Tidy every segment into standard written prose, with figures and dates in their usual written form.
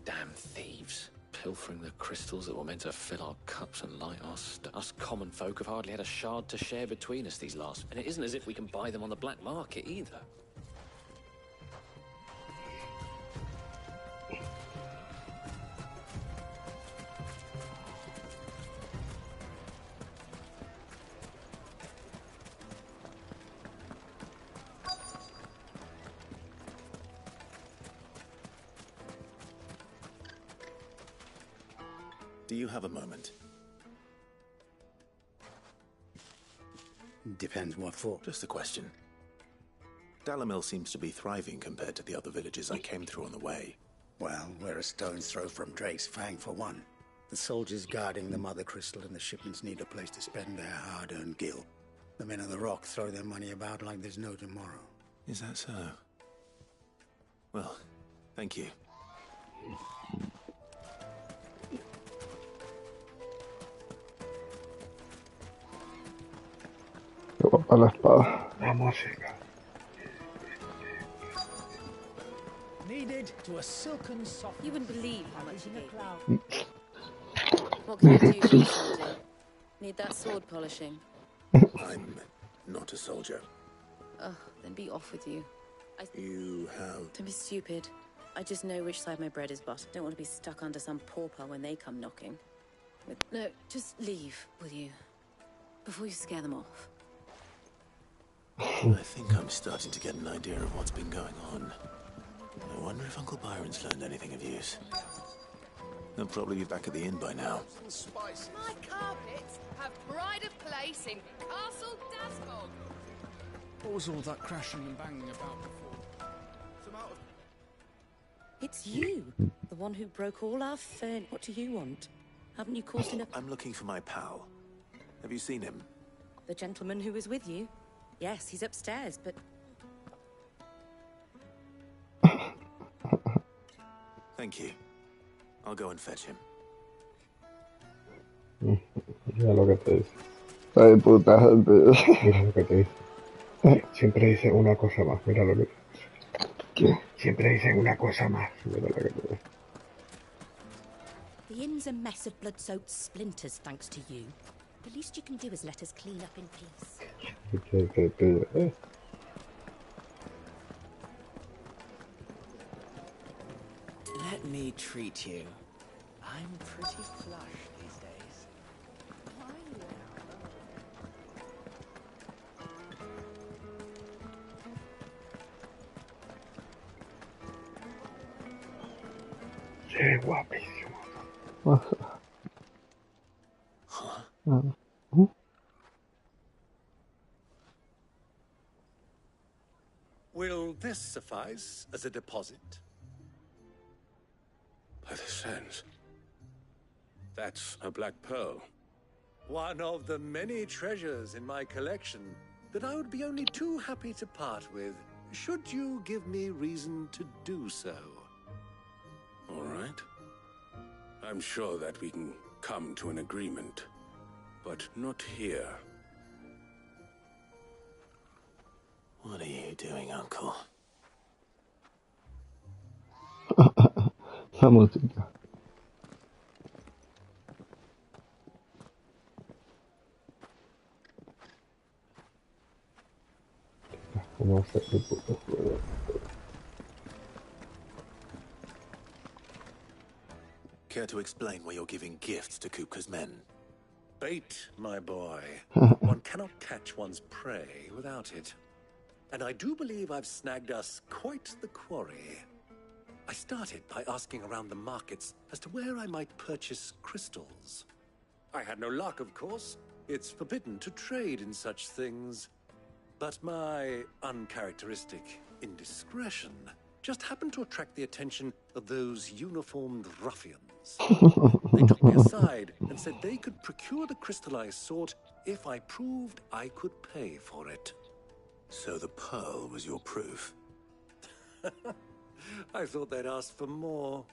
Damn thieves. Pilfering the crystals that were meant to fill our cups and light our Us common folk have hardly had a shard to share between us these last... And it isn't as if we can buy them on the black market either. Do you have a moment? Depends what for. Just a question. Dalamil seems to be thriving compared to the other villages I came through on the way. Well, we're a stone's throw from Drake's Fang for one. The soldiers guarding the Mother Crystal and the shipments need a place to spend their hard-earned gil. The men of the Rock throw their money about like there's no tomorrow. Is that so? Well, thank you. Qué guapa la espada. La música. Needed to a silken soft. You wouldn't believe how much you gave me. What can I do for you, soldier? Need that sword polishing? I'm not a soldier. Oh, then be off with you. You have... Don't be stupid. I just know which side my bread is buttered. Don't want to be stuck under some pauper when they come knocking. No, just leave, will you? Before you scare them off. I think I'm starting to get an idea of what's been going on. I wonder if Uncle Byron's learned anything of use. They'll probably be back at the inn by now. My carpets have pride of place in Castle Dasmog. What was all that crashing and banging about before? It's you, the one who broke all our fern. What do you want? Haven't you caused enough? I'm looking for my pal. Have you seen him? The gentleman who was with you? Yes, he's upstairs, but... Thank you. I'll go and fetch him. Mira lo que te dice. Ay, puta gente. Mira lo que te dice. Siempre dice una cosa más. Mira lo que te dice. ¿Qué? Siempre dice una cosa más. Mira lo que te dice. The inn's a mess of blood-soaked splinters, thanks to you. The least you can do is let us clean up in peace. Let me treat you. I'm pretty flush these days. Sí, guapísimo. Will this suffice as a deposit? By the sands. That's a black pearl. One of the many treasures in my collection that I would be only too happy to part with, should you give me reason to do so. All right. I'm sure that we can come to an agreement, but not here. What are you doing, Uncle? La música. ¿Cómo hacer el puto juego? Care to explain why you're giving gifts to Kupka's men? Bait, my boy. One cannot catch one's prey without it. And I do believe I've snagged us quite the quarry. I started by asking around the markets as to where I might purchase crystals. I had no luck, of course. It's forbidden to trade in such things. But my uncharacteristic indiscretion just happened to attract the attention of those uniformed ruffians. They took me aside and said they could procure the crystal I sought if I proved I could pay for it. So the pearl was your proof? I thought they'd ask for more.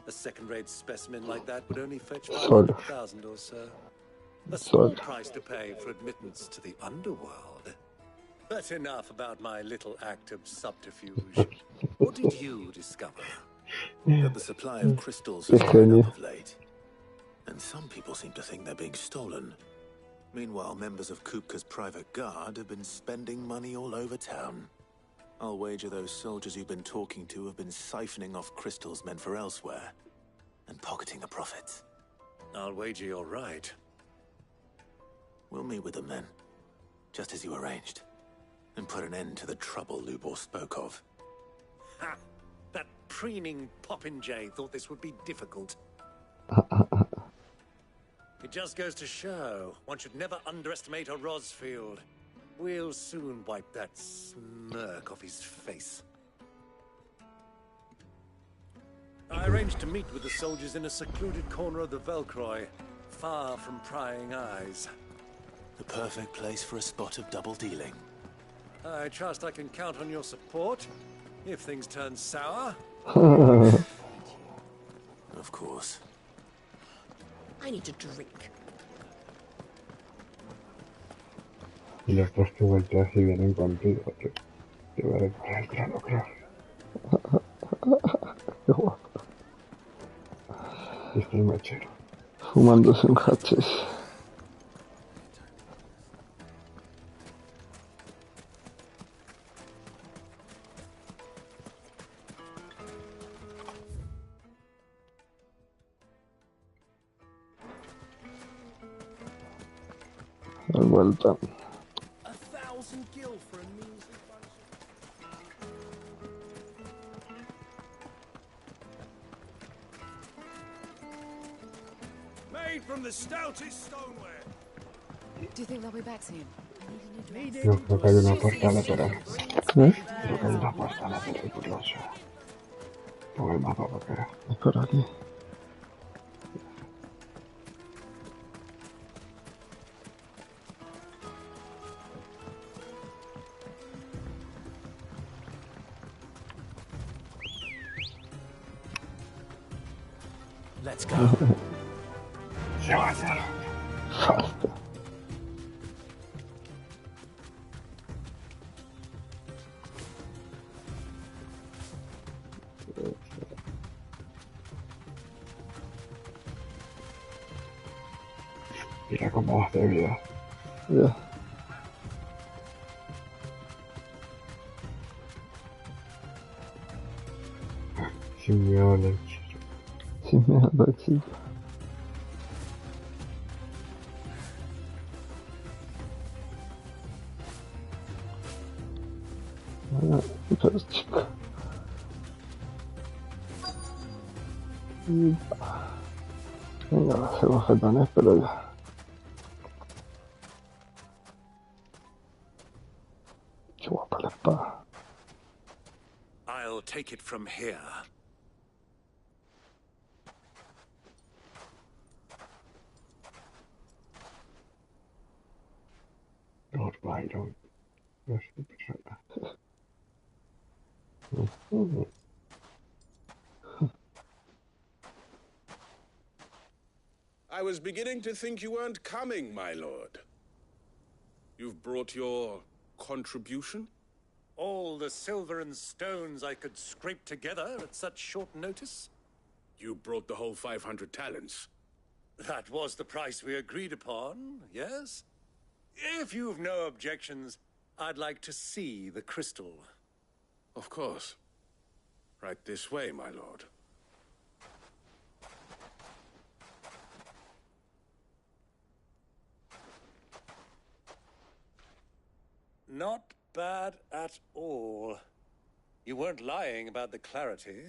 A second-rate specimen like that would only fetch 500,000 or so. A small price to pay for admittance to the underworld. But enough about my little act of subterfuge. What did you discover? That the supply of crystals Qué has dried genio. up of late. And some people seem to think they're being stolen. Meanwhile, members of Kupka's private guard have been spending money all over town. I'll wager those soldiers you've been talking to have been siphoning off crystals meant for elsewhere and pocketing the profits. I'll wager you're right. We'll meet with them then, just as you arranged, and put an end to the trouble Lubor spoke of. Ha! That preening popinjay thought this would be difficult. It just goes to show one should never underestimate a Rosfield. We'll soon wipe that smirk off his face. I arranged to meet with the soldiers in a secluded corner of the Velcroy, far from prying eyes. The perfect place for a spot of double dealing. I trust I can count on your support if things turn sour. Of course. I need a drink. Y los dos que volteas y vienen contigo. Te va a decorar el trono, claro. Qué guapo. Y está el mechero. Fumándose un hachís. Al vuelta. 1,000 gil for a measly bunch of... Made from the stoutest stoneware. Do you think they'll be back soon? Yo creo que hay una puerta lateral. ¿Ves? Creo que hay una puerta lateral curiosa. Pongo el mapa para que es por aquí. Let's go. Se va a hacer. Falta. Mira cómo vas de vida. Ya. Sin miedo al éxito. Sin miedo al éxito. Pero chico. Venga, los bofetones, pero ya. Qué guapa la espada. I'll take it from here. Lord Byron. No es mi persona. I was beginning to think you weren't coming, my lord. You've brought your contribution? All the silver and stones I could scrape together at such short notice? You brought the whole 500 talents. That was the price we agreed upon, yes? If you've no objections, I'd like to see the crystal. Of course. Right this way, my lord. Not bad at all. You weren't lying about the clarity.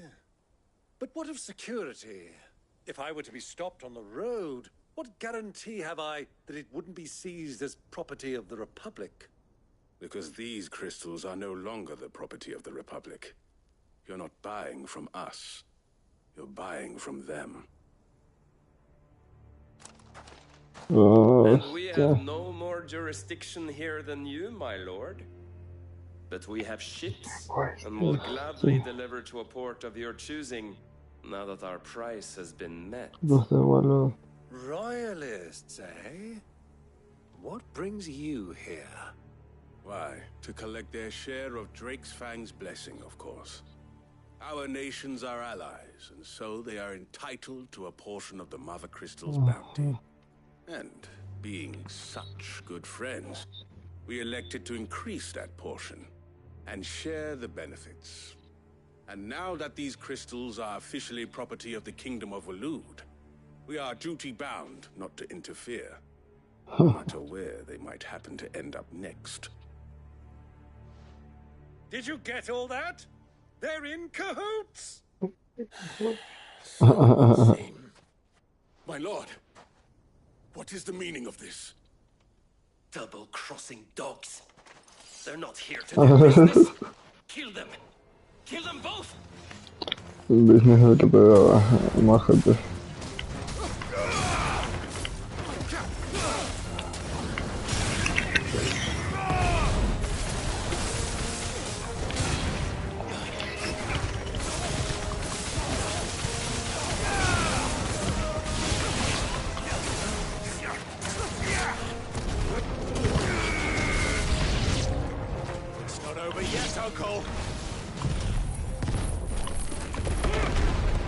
But what of security? If I were to be stopped on the road, what guarantee have I that it wouldn't be seized as property of the Republic? Because these crystals are no longer the property of the Republic. You're not buying from us. You're buying from them. And we have no more jurisdiction here than you, my lord. But we have ships, and will gladly deliver to a port of your choosing, now that our price has been met. Royalists, eh? What brings you here? Why, to collect their share of Drake's Fang's blessing, of course. Our nations are allies, and so they are entitled to a portion of the Mother Crystal's bounty. And being such good friends, we elected to increase that portion and share the benefits. And now that these crystals are officially property of the Kingdom of Waloed, we are duty-bound not to interfere, no matter where they might happen to end up next. Did you get all that? They're in cahoots! So it would seem. My lord, what is the meaning of this? Double-crossing dogs. They're not here to do business. Kill them. Kill them both. Business ahorita pegaba más gente.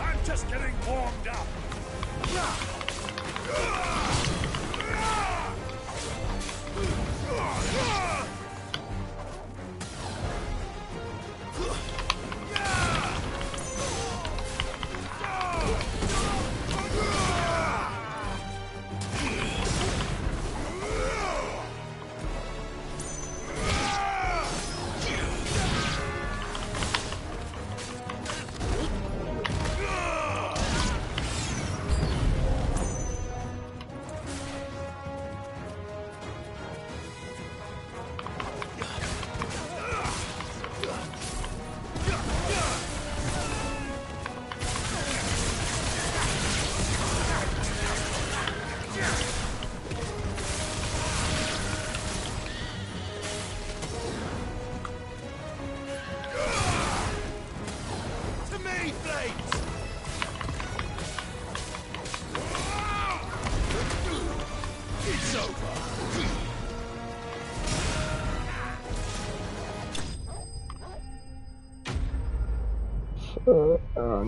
I'm just getting warmed up.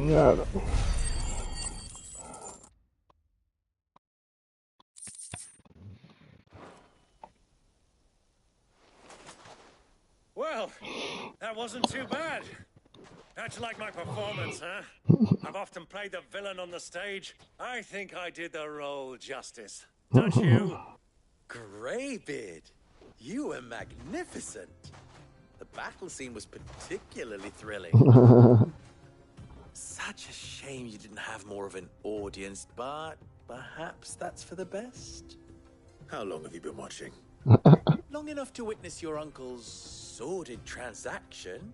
Mierda. Well, that wasn't too bad. How'd you like my performance, huh? I've often played the villain on the stage. I think I did the role justice. Don't you? Greybeard, you were magnificent. The battle scene was particularly thrilling. Such a shame you didn't have more of an audience, but perhaps that's for the best. How long have you been watching? Long enough to witness your uncle's sordid transaction.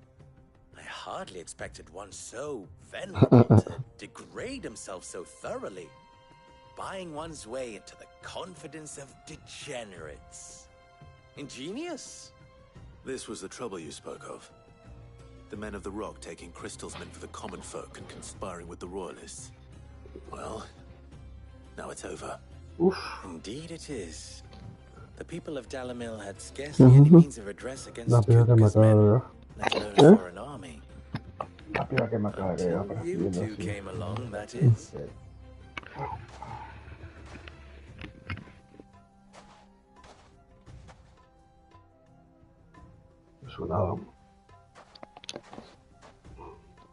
I hardly expected one so venerable to degrade himself so thoroughly, buying one's way into the confidence of degenerates. Ingenious. This was the trouble you spoke of. The men of the Rock taking crystals meant for the common folk and conspiring with the royalists. Well, now it's over. Oof. Indeed it is. The people of Dalamil had scarcely any means of redress against Kupka's men, let alone a foreign army. Until you two came along, that is.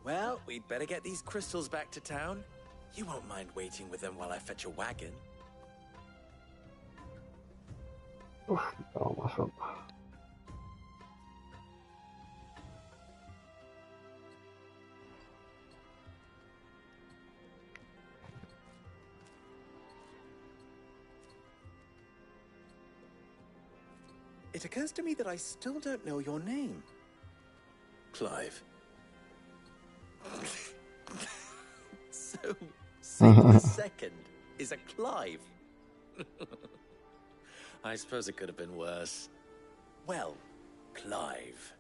Well, we'd better get these crystals back to town. You won't mind waiting with them while I fetch a wagon. It occurs to me that I still don't know your name. Clive. So, Saint Second is a Clive. I suppose it could have been worse. Well, Clive,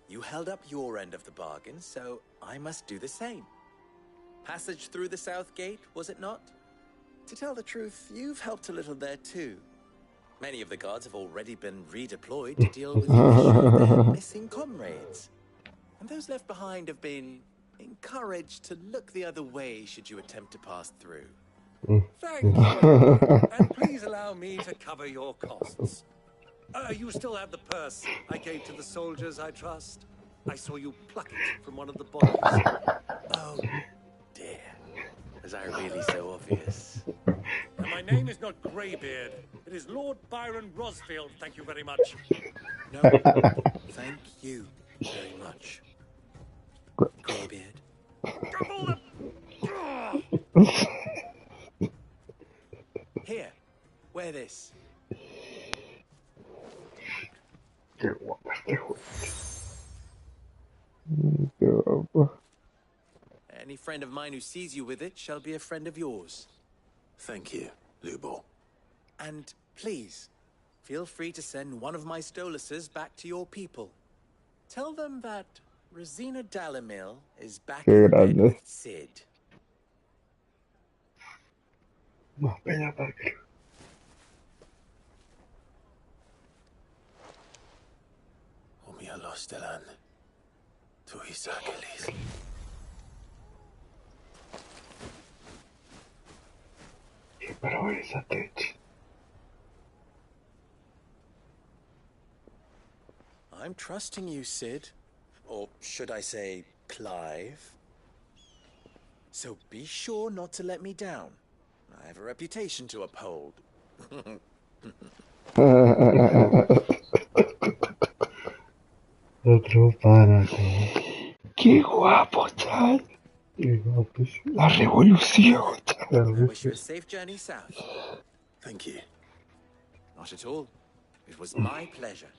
you held up your end of the bargain, so I must do the same. Passage through the South Gate, was it not? To tell the truth, you've helped a little there too. Many of the guards have already been redeployed to deal with the issue of their missing comrades. And those left behind have been encouraged to look the other way should you attempt to pass through. Thank you. And please allow me to cover your costs. You still have the purse I gave to the soldiers, I trust? I saw you pluck it from one of the bodies. Oh, dear. Was I really so obvious? And my name is not Greybeard. It is Lord Byron Rosfield, thank you very much. No, thank you very much, Greybeard. Here, wear this. Qué guapo este juego. Qué guapo. Any friend of mine who sees you with it shall be a friend of yours. Thank you, Lubo. And please, feel free to send one of my Stoluses back to your people. Tell them that Rosina Dalamil is back Qué in bed grande. with Sid. Más bella Parker. Omia Lostelan. Tu Isakelis. Pero esa tech. I'm trusting you, Sid. Or should I say, Clive? So be sure not to let me down. I have a reputation to uphold. Otro para ti. ¡Qué guapo, Chad! ¡Qué guapo! La revolución, I wish you a safe journey south. Thank you. Not at all. It was my pleasure.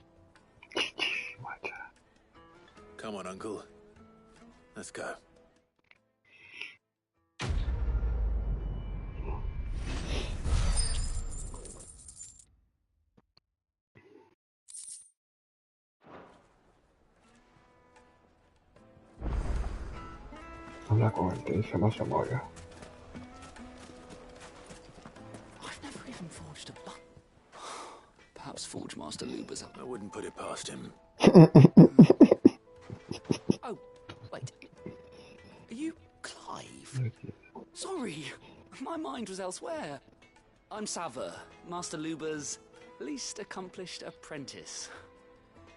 Come on, Uncle. Let's go. Habla con él, te dice no se mueva. I've never even forged a button. Perhaps Forge Master Luber's up. I wouldn't put it past him. Oh, wait. Are you Clive? Sorry, my mind was elsewhere. I'm Sava, Master Luber's least accomplished apprentice.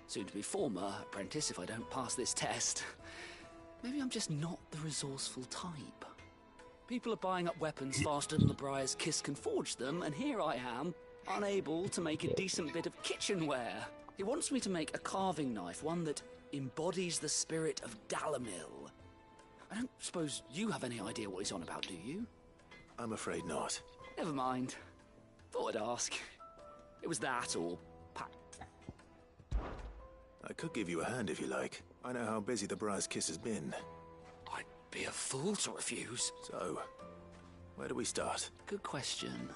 Soon to be former apprentice if I don't pass this test. Maybe I'm just not the resourceful type. People are buying up weapons faster than the Briar's Kiss can forge them, and here I am, unable to make a decent bit of kitchenware. He wants me to make a carving knife, one that embodies the spirit of Dalamil. I don't suppose you have any idea what he's on about, do you? I'm afraid not. Never mind. Thought I'd ask. It was that or I could give you a hand if you like. I know how busy the Briar's Kiss has been. I'd be a fool to refuse. So, where do we start? Good question.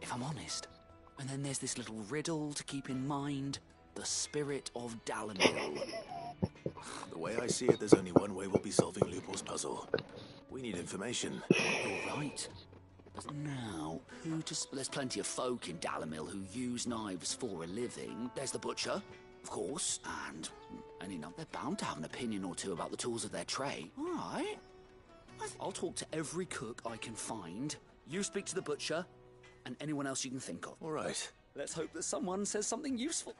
If I'm honest, and then there's this little riddle to keep in mind. The spirit of Dalamil. The way I see it, there's only one way we'll be solving Lupo's puzzle. We need information. You're right. But now, there's plenty of folk in Dalamil who use knives for a living. There's the butcher, of course, and you know, they're bound to have an opinion or two about the tools of their trade. All right. I'll talk to every cook I can find. You speak to the butcher, and anyone else you can think of. All right. Let's hope that someone says something useful.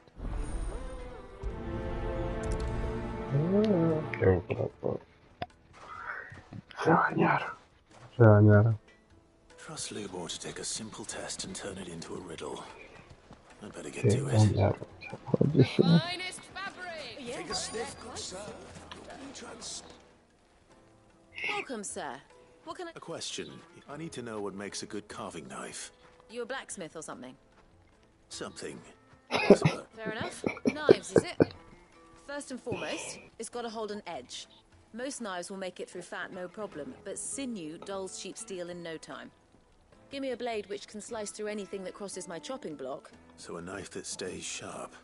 Qué guapo. Se bañaron. Se bañaron. Trust Lubo to take a simple test and turn it into a riddle. I'd better get Se to it. bañaron. Jodísimo. Finest fabric! Take a sniff, good sir. Welcome, sir. What can I... A question. I need to know what makes a good carving knife. You a blacksmith or something? Something. Fair enough. Knives, is it? First and foremost, it's got to hold an edge. Most knives will make it through fat, no problem, but sinew dulls cheap steel in no time. Give me a blade which can slice through anything that crosses my chopping block. So a knife that stays sharp.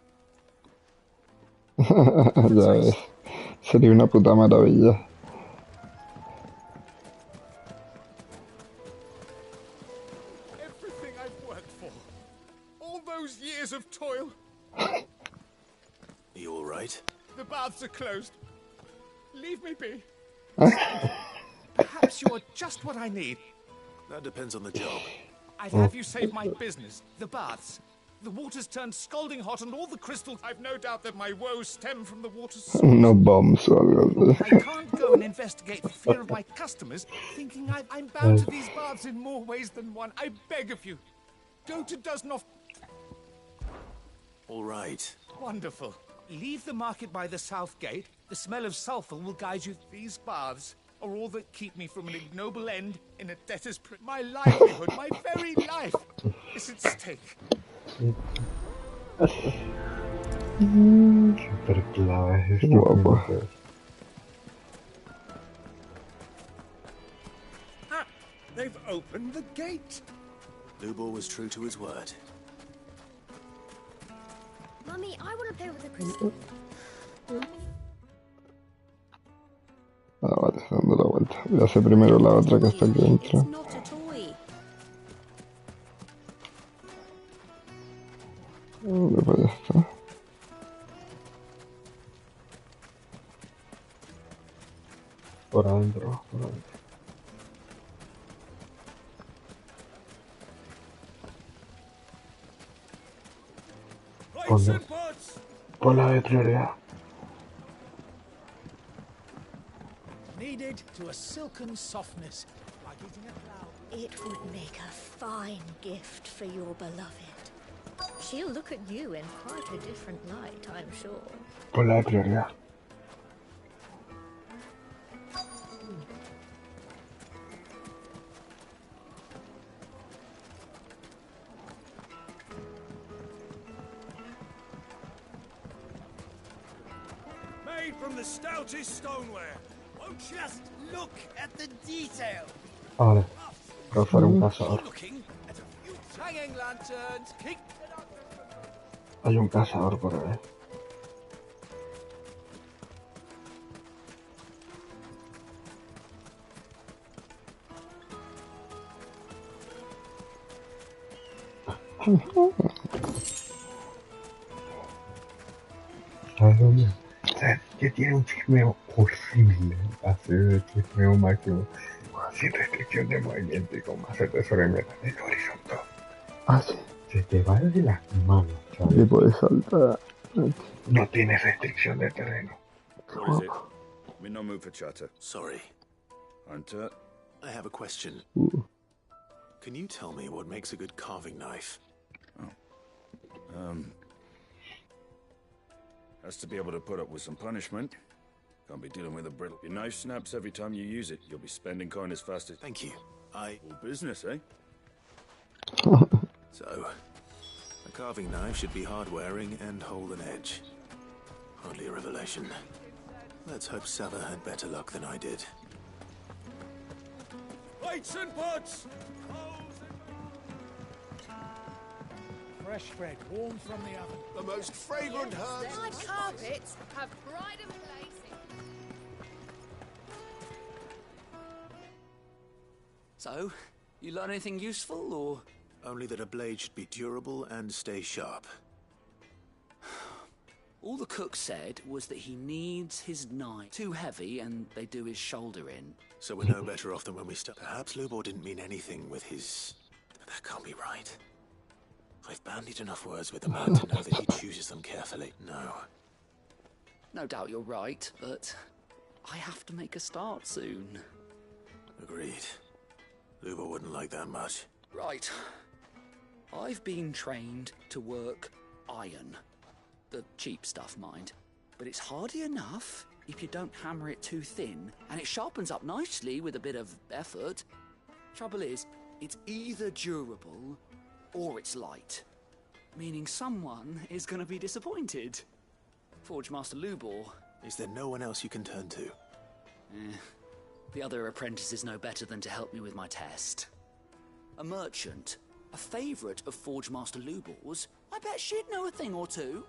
Ya ves. Sería una puta maravilla. Everything I've worked for. All those years of toil. You all right? The baths are closed. Leave me be. Perhaps you're just what I need. That depends on the job. I'd have you save my business, the baths. The water's turned scalding hot and all the crystals... I've no doubt that my woes stem from the water's source. Unos bombs o algo I así. can't go and investigate for fear of my customers thinking I'm bound to these baths in more ways than one. I beg of you. Go to Dusnoff. All right. Wonderful. Leave the market by the south gate. The smell of sulfur will guide you. These baths are all that keep me from an ignoble end in a debtor's prison. My livelihood, my very life, is at stake. Super clave. Guapo. Ah, they've opened the gate. Lubor was true to his word. Mummy, I want to play with the crystal. Ah, vale, dando la vuelta. Voy a hacer primero la otra que está aquí dentro. Not a toy. Después ya está. Por adentro, por adentro. Ponla de prioridad. Needed to a silken softness, like eating a cloud. It would make a fine gift for your beloved. She'll look at you in quite a different light, I'm sure. Ponla de prioridad. Made from the stoutest stoneware. Won't just look at the detail. Ah, vale. Pero fuera un cazador. Looking at a few hanging lanterns. Kick it up. Hay un cazador por ahí. ¿Sabes dónde? ¿Sabes que tiene un chismeo horrible? Así de chismeo máximo. Sin restricción de movimiento y con más tesoro en metal. El horizonte. Ah, sí. Se te va de las manos, ¿sabes? Y puedes saltar. No tiene restricción de terreno. What is it? I'm in no mood for chatter. Sorry. Hunter? I have a question. Can you tell me what makes a good carving knife? Has to be able to put up with some punishment. Can't be dealing with a brittle. Your knife snaps every time you use it. You'll be spending coin as fast as... Thank you. All business, eh? So, a carving knife should be hard-wearing and hold an edge. Hardly a revelation. Let's hope Sava had better luck than I did. Plates and pots! Fresh bread, warm from the oven. The most fragrant herbs. My carpets have pride of place. So, you learn anything useful, or...? Only that a blade should be durable and stay sharp. All the cook said was that he needs his knife too heavy and they do his shoulder in. So we're no better off than when we start. Perhaps Lubor didn't mean anything with his... That can't be right. I've bandied enough words with the man to know that he chooses them carefully. No. No doubt you're right, but I have to make a start soon. Agreed. Lubor wouldn't like that much. Right. I've been trained to work iron. The cheap stuff, mind. But it's hardy enough if you don't hammer it too thin, and it sharpens up nicely with a bit of effort. Trouble is, it's either durable or it's light, meaning someone is going to be disappointed. Forge Master Lubor. Is there no one else you can turn to? The other apprentices know better than to help me with my test. A merchant, a favourite of Forge Master Lubor's. I bet she'd know a thing or two.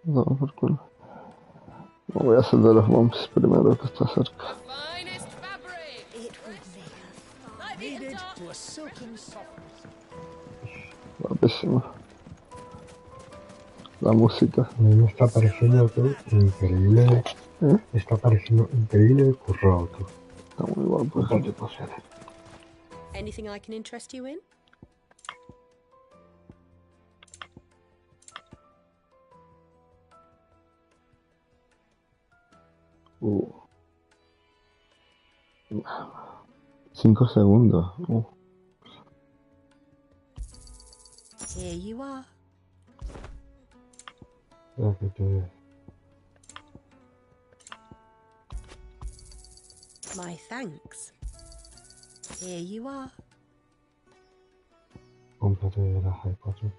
No, por culo. No voy a hacer de los bombs primero que está cerca. Finest fabric. silken softness. Guapísimo. La música. A mí me está pareciendo todo increíble. ¿Eh? Me está pareciendo increíble el currado, tú. Está muy guapo. Puta tipo será. Anything I can interest you in? Uh. 5 segundos. Here you are. Ya que te... My thanks. Here you are. Cómprate la High Potion.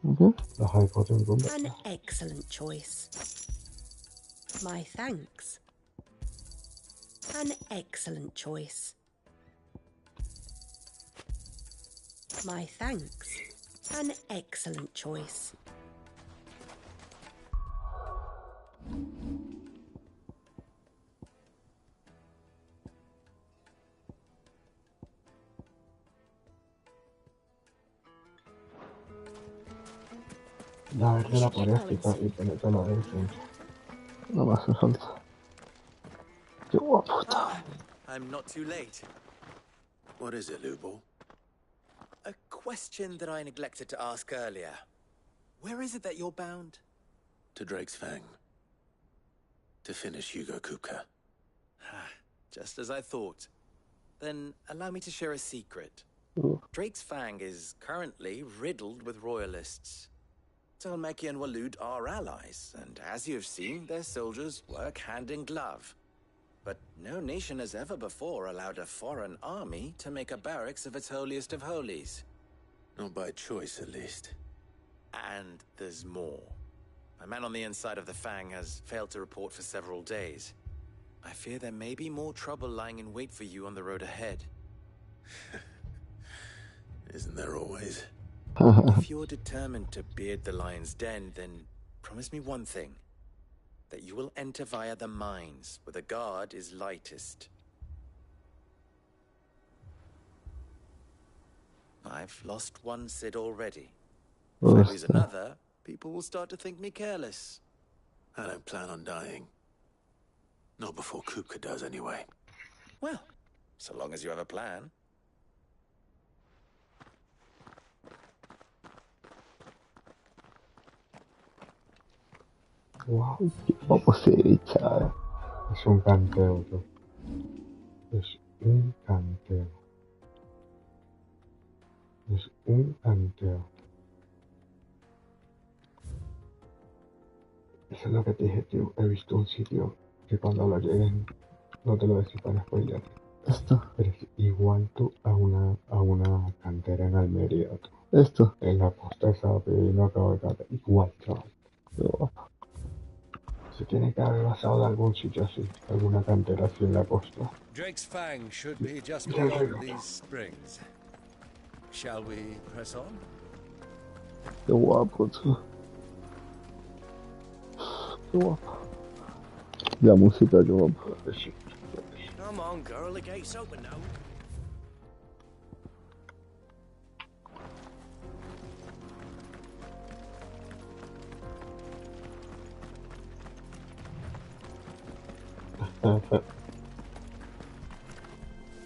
Okay. La High Potion, cómprate. An excellent choice. My thanks. An excellent choice. My thanks. An excellent choice. La verde la podrías quitar y ponerte la del centro. No me hace falta. Qué guapo está. I'm not too late. What is it, Lubo? A question that I neglected to ask earlier. Where is it that you're bound? To Drake's Fang. To finish Hugo Kupka. Just as I thought. Then allow me to share a secret. Drake's Fang is currently riddled with royalists. Talmeki and Waloed are allies, and as you have seen, their soldiers work hand in glove. But no nation has ever before allowed a foreign army to make a barracks of its holiest of holies. Not by choice, at least. And there's more. A man on the inside of the Fang has failed to report for several days. I fear there may be more trouble lying in wait for you on the road ahead. Isn't there always? If you're determined to beard the lion's den, then promise me one thing. That you will enter via the mines, where the guard is lightest. I've lost one Cid already. If I lose another, people will start to think me careless. I don't plan on dying. Not before Kupka does, anyway. Well, so long as you have a plan. Wow. Qué guapo se ve, chaval. Es un canteo, tú. Es un canteo. Es un canteo. Eso es lo que te dije, tío. He visto un sitio que cuando lo lleguen, no te lo decís para spoiler. Esto. Pero es igual tú a una cantera en Almería, tú. Esto. En la costa esa que no acabo de caer. Igual, chaval. Qué guapo. Se tiene que haber basado de algún sitio así. Alguna cantera así en la costa. Drake's Fang should be just beyond these springs. Shall we press on? Qué guapo, tú. Qué guapo. La música, qué guapo. Come on, girl, the gate's open now.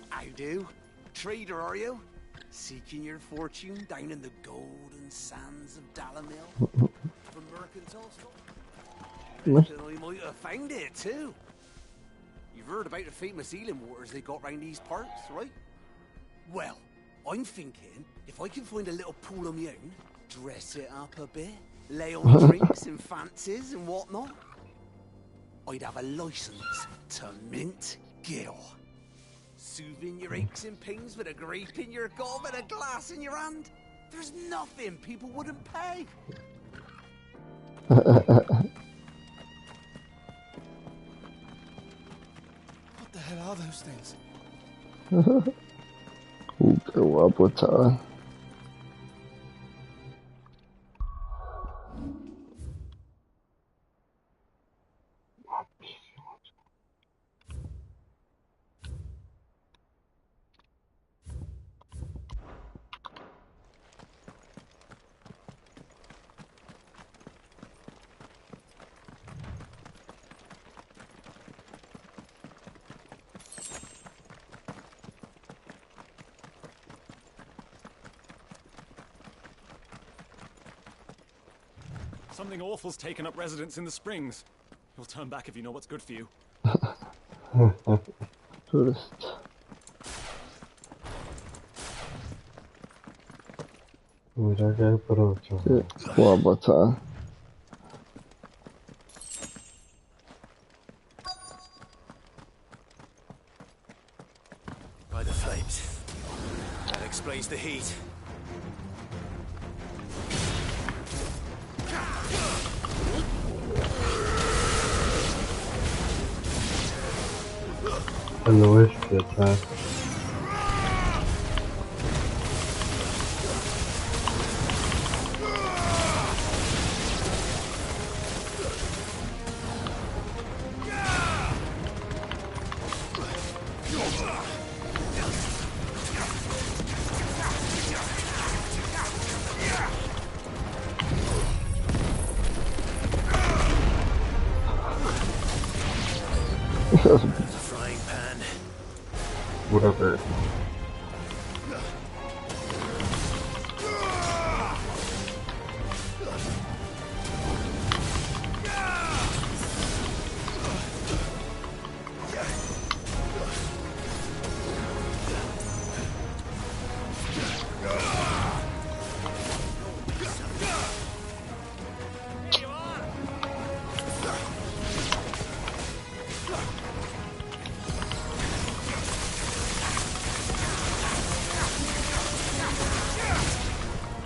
How do? Trader, are you? Seeking your fortune down in the golden sands of Dalamil? From mercantile stuff? Reckon I might have found it, too. You've heard about the famous healing waters they got round these parts, right? Well, I'm thinking, if I can find a little pool of my own, dress it up a bit, lay on drinks and fancies and whatnot, I'd have a license to mint Gil. Soothing your aches and pains with a grape in your gob and a glass in your hand. There's nothing people wouldn't pay. What the hell are those things? Qué guapo, chaval. Something awful's taken up residence in the springs. You'll turn back if you know what's good for you. Tourist. Mira que aprovecho. Sí, guapa. By the flames. That explains the heat. Al oeste, atrás. Frying pan. Pura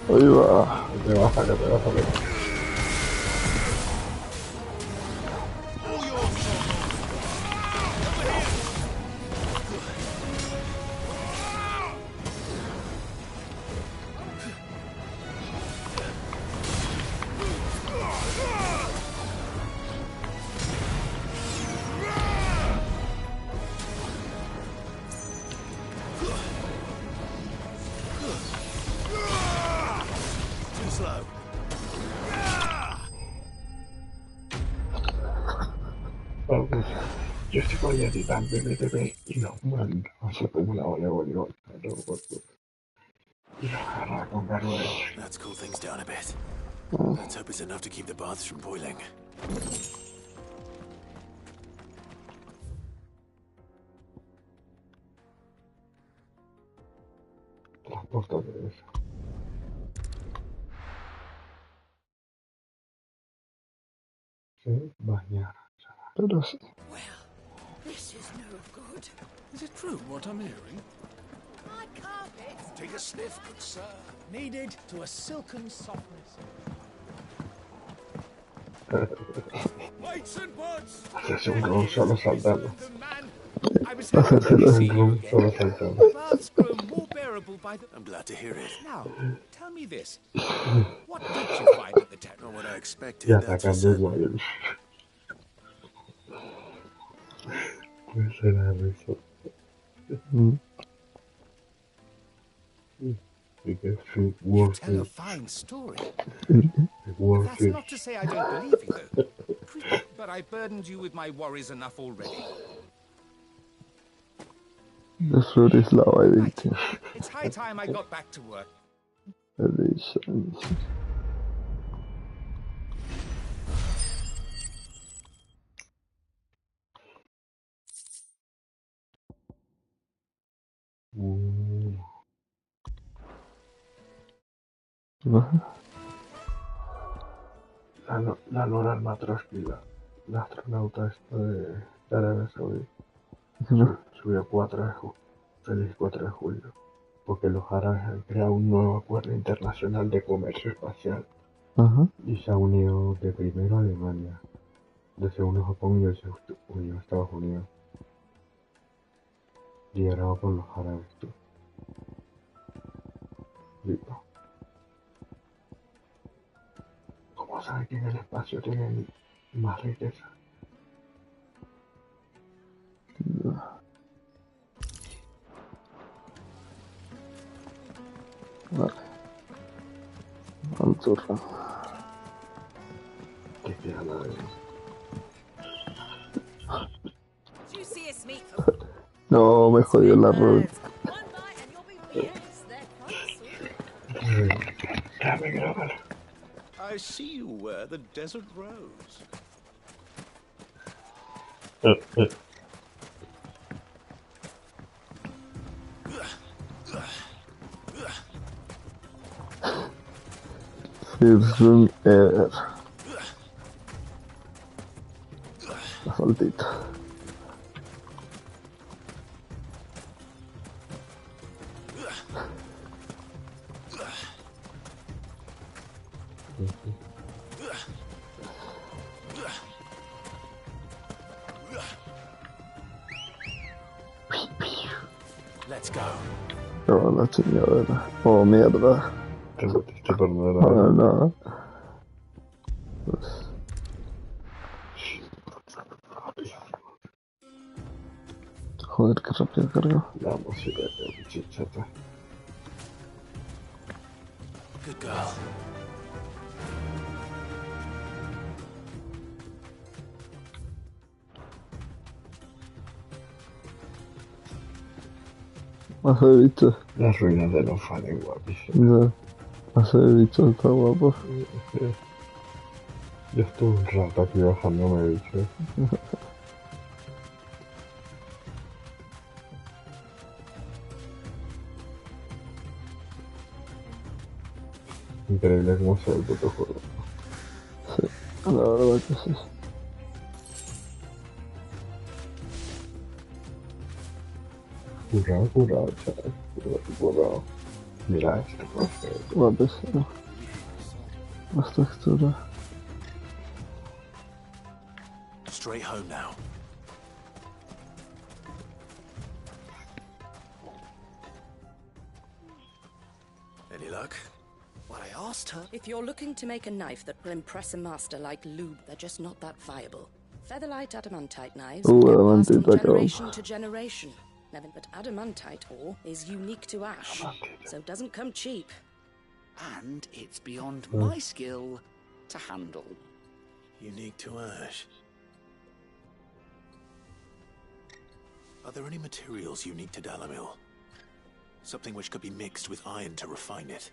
Ahí va. Te vas a sacar, te vas a sacar. Too slow. Vamos. Yo estoy con el titán BBTV y nos manda. O sea, como una olla bolívar. Y lo agarra con garrote. Let's cool things down a bit. Let's hope it's enough to keep the baths from boiling. Transporta de eso. Sí, bañar. Pero sí. This is no good. Is it true what I'm hearing? My carpets. Take a sniff, good sir. Kneaded to a silken softness. Weights and buds. Hacerse un ron solo saltando. I was Hacerse un ron solo saltando. baths grow more bearable by the... I'm glad to hear it. Now, tell me this. What did you find at the tent? Not what I expected. Y That's for atacando certain. igual. Pues será eso. Because it worth Tell a it. fine story. It worth That's it. not to say I don't believe you, though. But I burdened you with my worries enough already. The fruit is lava, I think. It's high time I got back to work. Edition. La Nora Matroski, la astronauta esta de Arabia Saudí, subió 4 de julio, porque los árabes han creado un nuevo acuerdo internacional de comercio espacial y se ha unido de primero Alemania, de segundo Japón y de unió Estados Unidos, liderado por los árabes. Listo. ¿Cómo saben que en el espacio tienen más riqueza? Vale. Alturra. Que queda la de... No, me jodió la rueda. I see you wear the desert rose. Sirsum Air. La saltita. Let's go. Ja, la chingadera. Oh, mierda. Te metiste por no No, no. Pues... Joder, qué rápido cargo. La música de chichata. Good girl. Mazo de bicho. Las ruinas de los Fallen, guapísimas. Ya. Mazo de bicho está guapo. Sí. Yo estuve un rato aquí bajándome bichos. Increíble cómo se ve el puto juego. Sí, la verdad que sí. Currado, chaval. Currado. Mira esto, perfecto. Guapísimo. Las texturas. Straight home now. Any luck? What I asked her. If you're looking to make a knife that will impress a master like Lube, they're just not that viable. Featherlight adamantite knives get passed from generation to generation. But adamantite ore is unique to ash, so it doesn't come cheap. And it's beyond my skill to handle. Unique to ash. Are there any materials unique to Dalamil? Something which could be mixed with iron to refine it.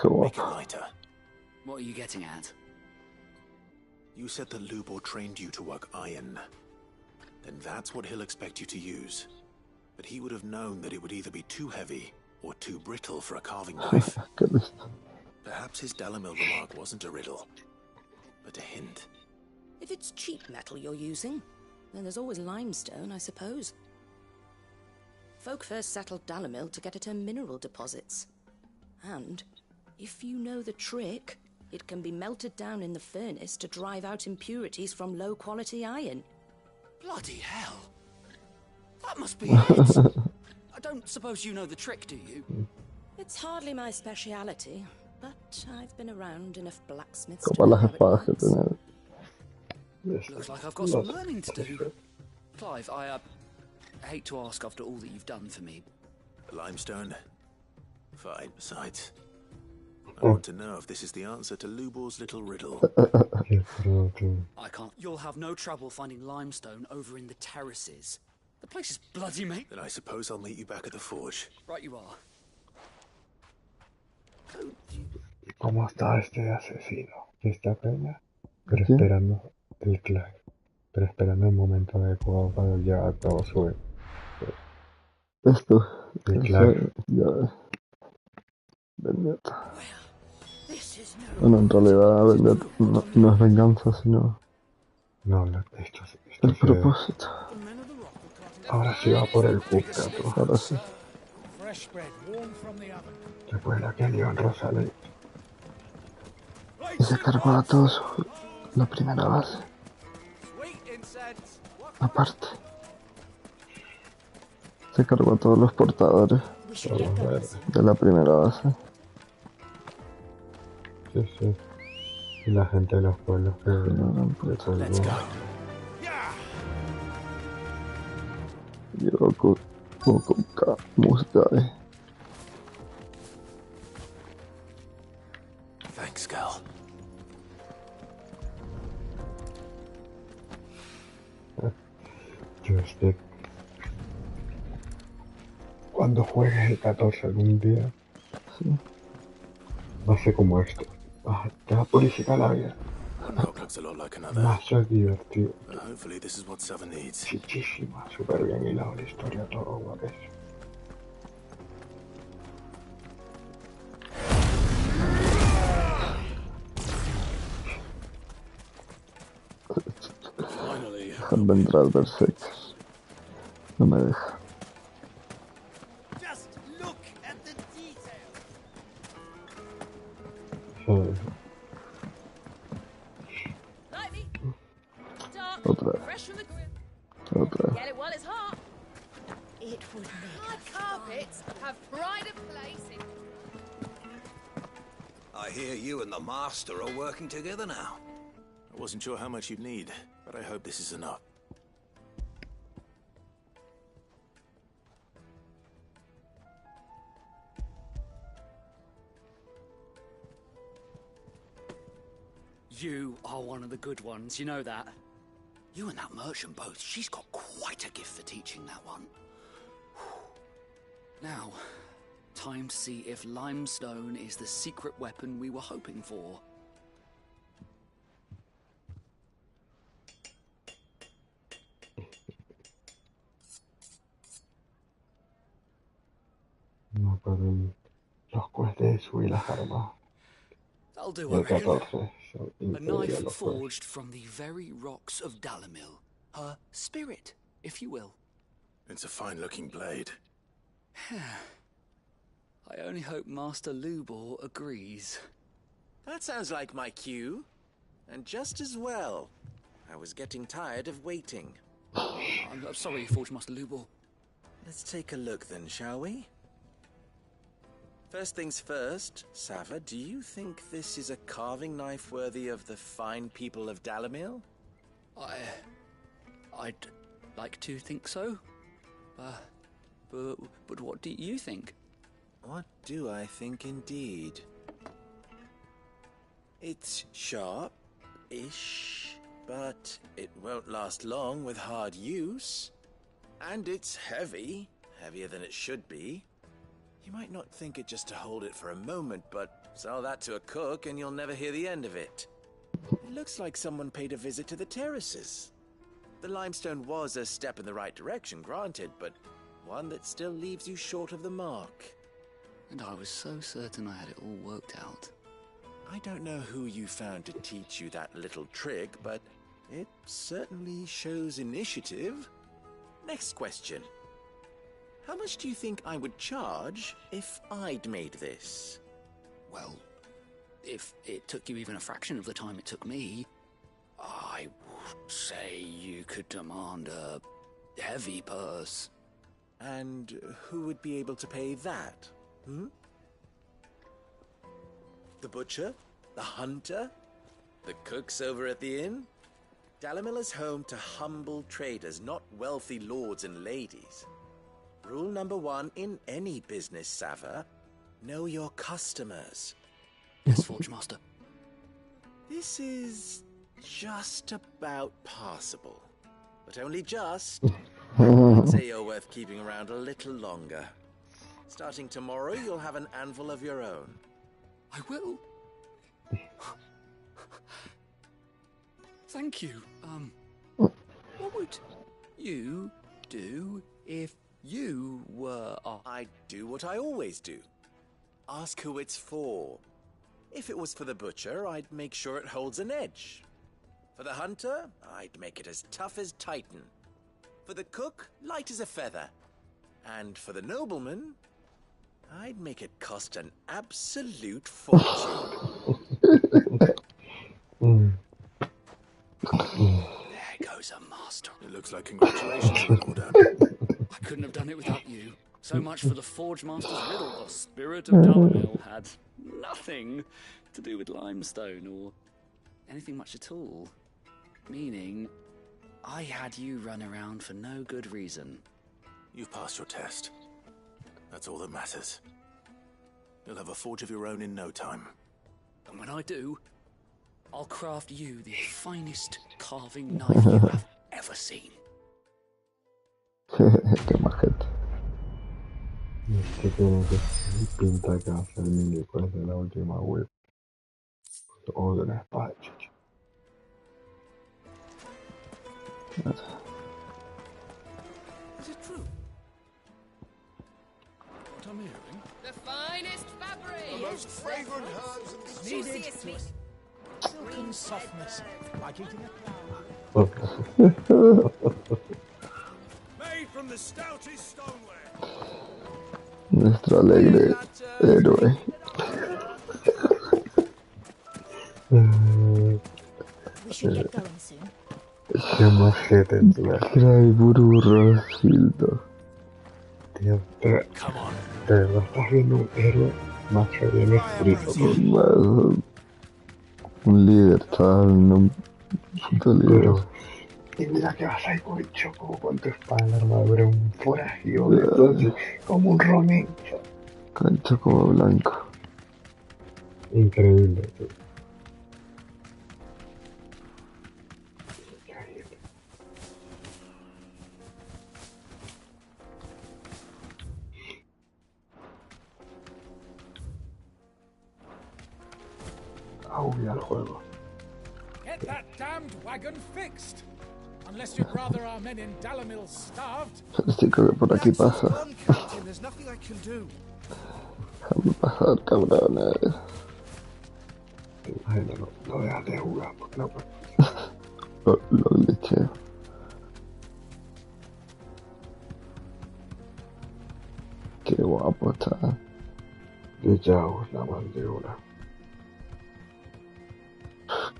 Make it lighter. What are you getting at? You said that Lubor trained you to work iron. Then that's what he'll expect you to use. But he would have known that it would either be too heavy or too brittle for a carving knife. Perhaps his Dalamil remark wasn't a riddle, but a hint. If it's cheap metal you're using, then there's always limestone, I suppose. Folk first settled Dalamil to get at her mineral deposits. And, if you know the trick, it can be melted down in the furnace to drive out impurities from low-quality iron. Bloody hell! That must be it! I don't suppose you know the trick, do you? It's hardly my speciality, but I've been around enough blacksmiths Como to know las how it espadas que works. tiene. Looks like I've got some learning to do. Clive, I hate to ask after all that you've done for me. The limestone? Fine, besides. I want to know if this is the answer to Lubor's little riddle. I can't. You'll have no trouble finding limestone over in the terraces. The place is bloody, mate. Then I suppose I'll meet you back at the forge. Right you are. ¿Cómo está este asesino? Esta peña, pero esperando el clash. Pero esperando el momento adecuado para llevar a cabo su... Esto. El clash. Ya ves. Vendetta. Bueno, en realidad vendetta no es venganza, sino... No, esto el propósito. Ahora sí va por el Cuca, tú. Ahora sí. Recuerda que León Rosales. Y se cargó a todos la primera base. Aparte. Se cargó a todos los portadores de la primera base. Sí, sí. Y la gente de los pueblos que... Yoku, Mokuka, Musgai. Thanks, girl. Yo cuando juegues el 14 algún día, va a ser como esto. La policía la vida. One rock looks a lot like another. Mazo es divertido. Hopefully this is what Sava needs. Chichísima, súper bien hilado la historia, todo guapes. Déjame entrar al Berserk. No me deja. Just look at the detail. Lightly. Dark. Otra. Fresh from the grill. Otra. Get it while it's hot. It would make My carpets have pride of place in... I hear you and the master are working together now. I wasn't sure how much you'd need, but I hope this is enough. You are one of the good ones, you know that. You and that merchant both, she's got quite a gift for teaching that one. Now, time to see if limestone is the secret weapon we were hoping for. No pueden los cohetes subir las armas. That'll do, Y I el reckon. 14 son A increíbles knife los cohetes. forged from the very rocks of Dalamil. Her spirit, if you will. It's a fine-looking blade. I only hope Master Lubor agrees. That sounds like my cue. And just as well. I was getting tired of waiting. I'm sorry, Forge Master Lubor. Let's take a look then, shall we? First things first, Sava, do you think this is a carving knife worthy of the fine people of Dalamil? I'd like to think so. But what do you think? What do I think indeed? It's sharp-ish, but it won't last long with hard use. And it's heavy, heavier than it should be. You might not think it just to hold it for a moment, but sell that to a cook and you'll never hear the end of it. It looks like someone paid a visit to the terraces. The limestone was a step in the right direction, granted, but one that still leaves you short of the mark. And I was so certain I had it all worked out. I don't know who you found to teach you that little trick, but it certainly shows initiative. Next question. How much do you think I would charge if I'd made this? Well, if it took you even a fraction of the time it took me, I would say you could demand a heavy purse. And who would be able to pay that? The butcher? The hunter? The cooks over at the inn? Dalamil is home to humble traders, not wealthy lords and ladies. Rule number 1 in any business, Sava, know your customers. Yes, Forge Master. This is just about passable, but only just. I'd say you're worth keeping around a little longer. Starting tomorrow, you'll have an anvil of your own. I will. Thank you. What would you do if you were... I'd do what I always do. Ask who it's for. If it was for the butcher, I'd make sure it holds an edge. For the hunter, I'd make it as tough as Titan. For the cook, light as a feather. And for the nobleman, I'd make it cost an absolute fortune. There goes a master. It looks like congratulations have been all done. I couldn't have done it without you. So much for the Forge Master's riddle. The spirit of Dalamil had nothing to do with limestone or anything much at all. Meaning, I had you run around for no good reason. You've passed your test. That's all that matters. You'll have a forge of your own in no time. And when I do, I'll craft you the finest carving knife you have ever seen. Qué majete. Este tiene que pinta que va a ser mini pues de la última web. Odio la espada, chucha. Is it true? What I'm hearing? The finest fabric. The most fragrant herbs and the needed juiciest meat. silken softness, like eating a made from the stoutest stoneware. Nuestro alegre héroe. We should get going soon. Qué majete encima. Cray Bururrosildo. Tío, de verdad estás viendo un héroe macho bien escrito. Más un líder, estaba viendo un puto líder. Y mira que vas ahí con el choco con tu espada, la armadura, un forajido de todo, como un ronin. Con el choco blanco. Increíble, tío. Al juego. Get that damned wagon fixed. Unless you'd rather our men in Dalamil starved. Sí, creo que por aquí pasa. There's nothing I can do. Déjame pasar, cabrones. Imagínalo, no dejas de jugar porque no puedes. Lo glitcheo. Qué guapo está. De Jaws, la mandíbula.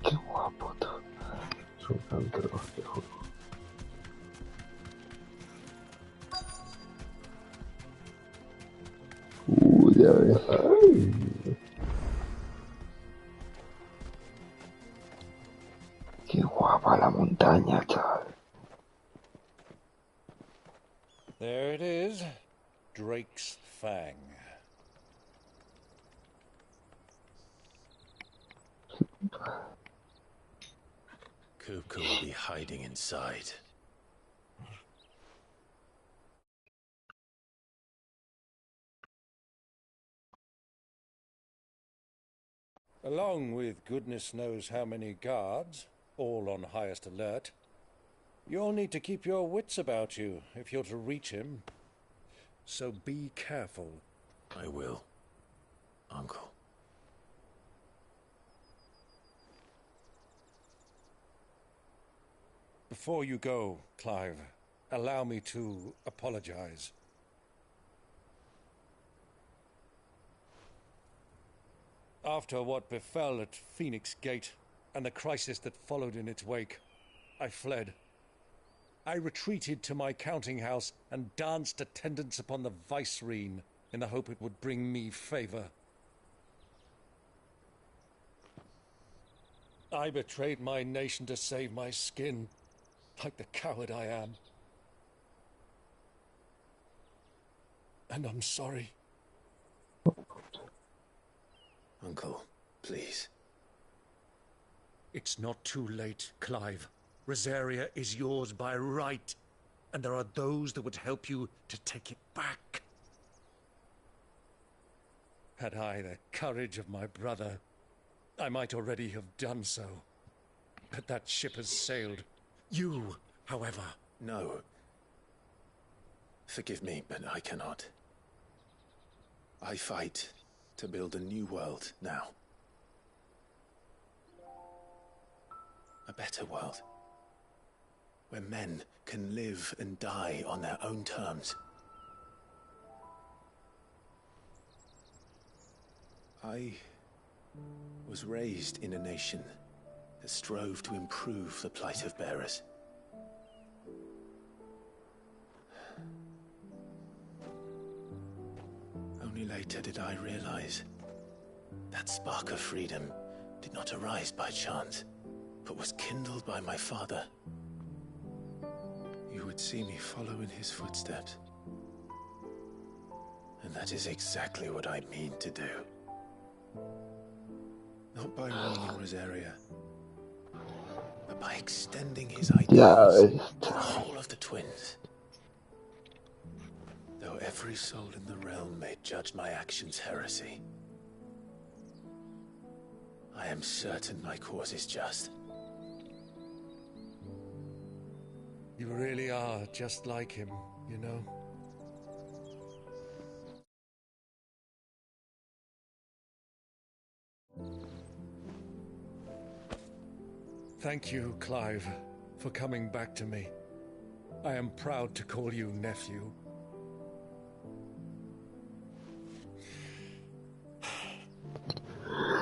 Qué guapo tú. Es un cantero, te juro. Ya ves. Ay. Qué guapa la montaña, chaval. There it is. Drake's Fang. Kupka will be hiding inside. Along with goodness knows how many guards, all on highest alert, you'll need to keep your wits about you if you're to reach him. So be careful. I will, Uncle. Before you go, Clive, allow me to apologize. After what befell at Phoenix Gate and the crisis that followed in its wake, I fled. I retreated to my counting house and danced attendance upon the vicereine in the hope it would bring me favor. I betrayed my nation to save my skin, like the coward I am. And I'm sorry. Uncle, please. It's not too late, Clive. Rosaria is yours by right, and there are those that would help you to take it back. Had I the courage of my brother, I might already have done so. But that ship has sailed. You, however... No. Forgive me, but I cannot. I fight to build a new world now. A better world. Where men can live and die on their own terms. I was raised in a nation that strove to improve the plight of bearers. Only later did I realize that spark of freedom did not arise by chance, but was kindled by my father. You would see me follow in his footsteps. And that is exactly what I mean to do. Not by ruling Rosaria, but by extending his ideals to the whole of the twins. Though every soul in the realm may judge my actions heresy, I am certain my cause is just. You really are just like him, you know? Thank you, Clive, for coming back to me. I am proud to call you nephew.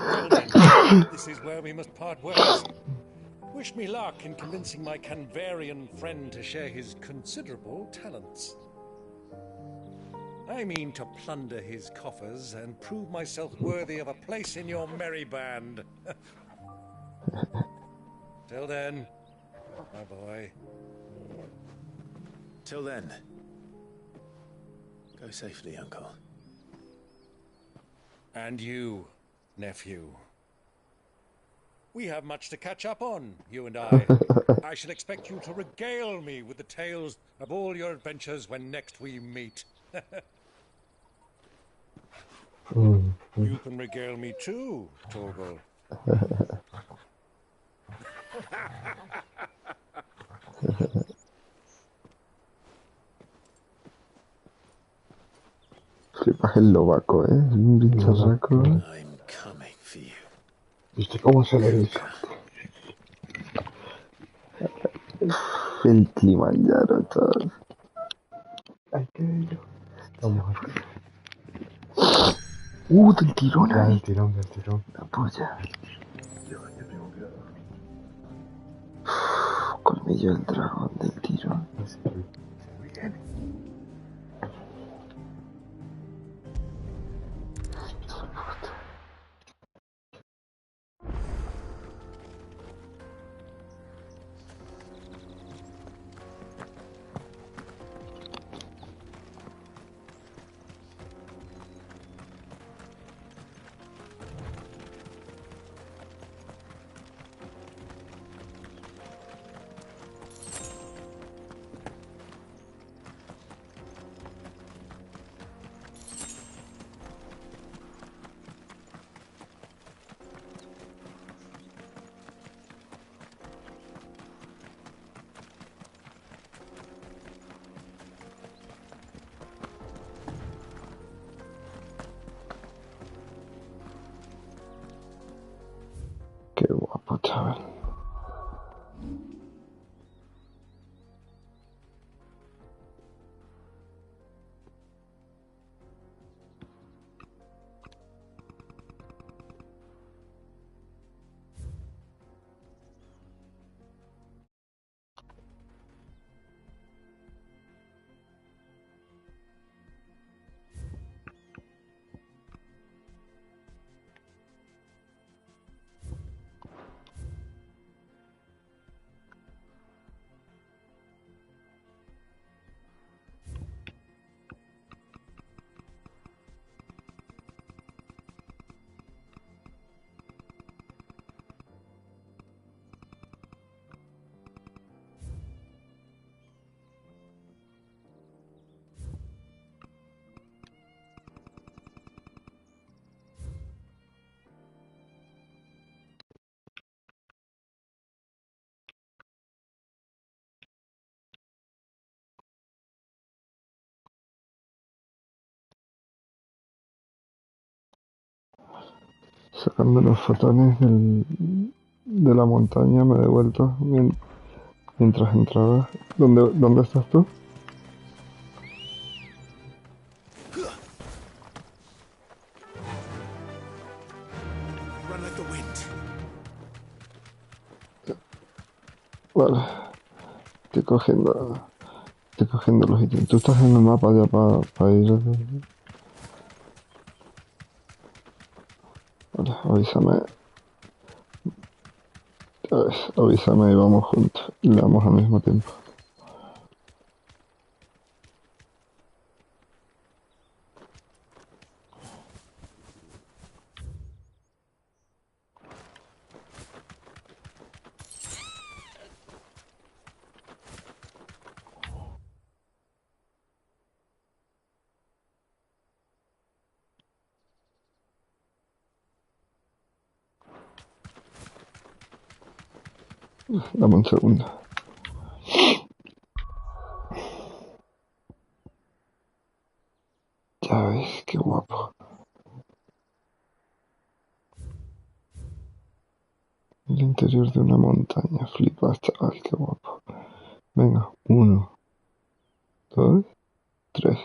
Well then, this is where we must part ways. Wish me luck in convincing my Canvarian friend to share his considerable talents. I mean to plunder his coffers and prove myself worthy of a place in your merry band. Till then, my boy. Till then. Go safely, Uncle. And you, nephew. We have much to catch up on, you and I. I shall expect you to regale me with the tales of all your adventures when next we meet. You can regale me too, Torgal. Flipas el lobaco, ¿eh? Es un bicharraco. I'm coming for you. ¿Viste cómo se le dice? El Kilimanjaro, chaval. Ay, qué bello. Vamos a ver. Del tirón ahí. Del tirón, del tirón. La polla. Colmillo del dragón del tirón. Qué guapo, chaval. Sacando los fotones de la montaña me he devuelto mientras entraba. ¿Dónde estás tú? Run like the wind. Vale. Estoy cogiendo los ítems. Tú estás en el mapa ya para ir. Vale, avísame. Avísame y vamos juntos. Y le damos al mismo tiempo. Dame un segundo. Ya ves, qué guapo. El interior de una montaña. Flipas, chaval, qué guapo. Venga, 1, 2, 3.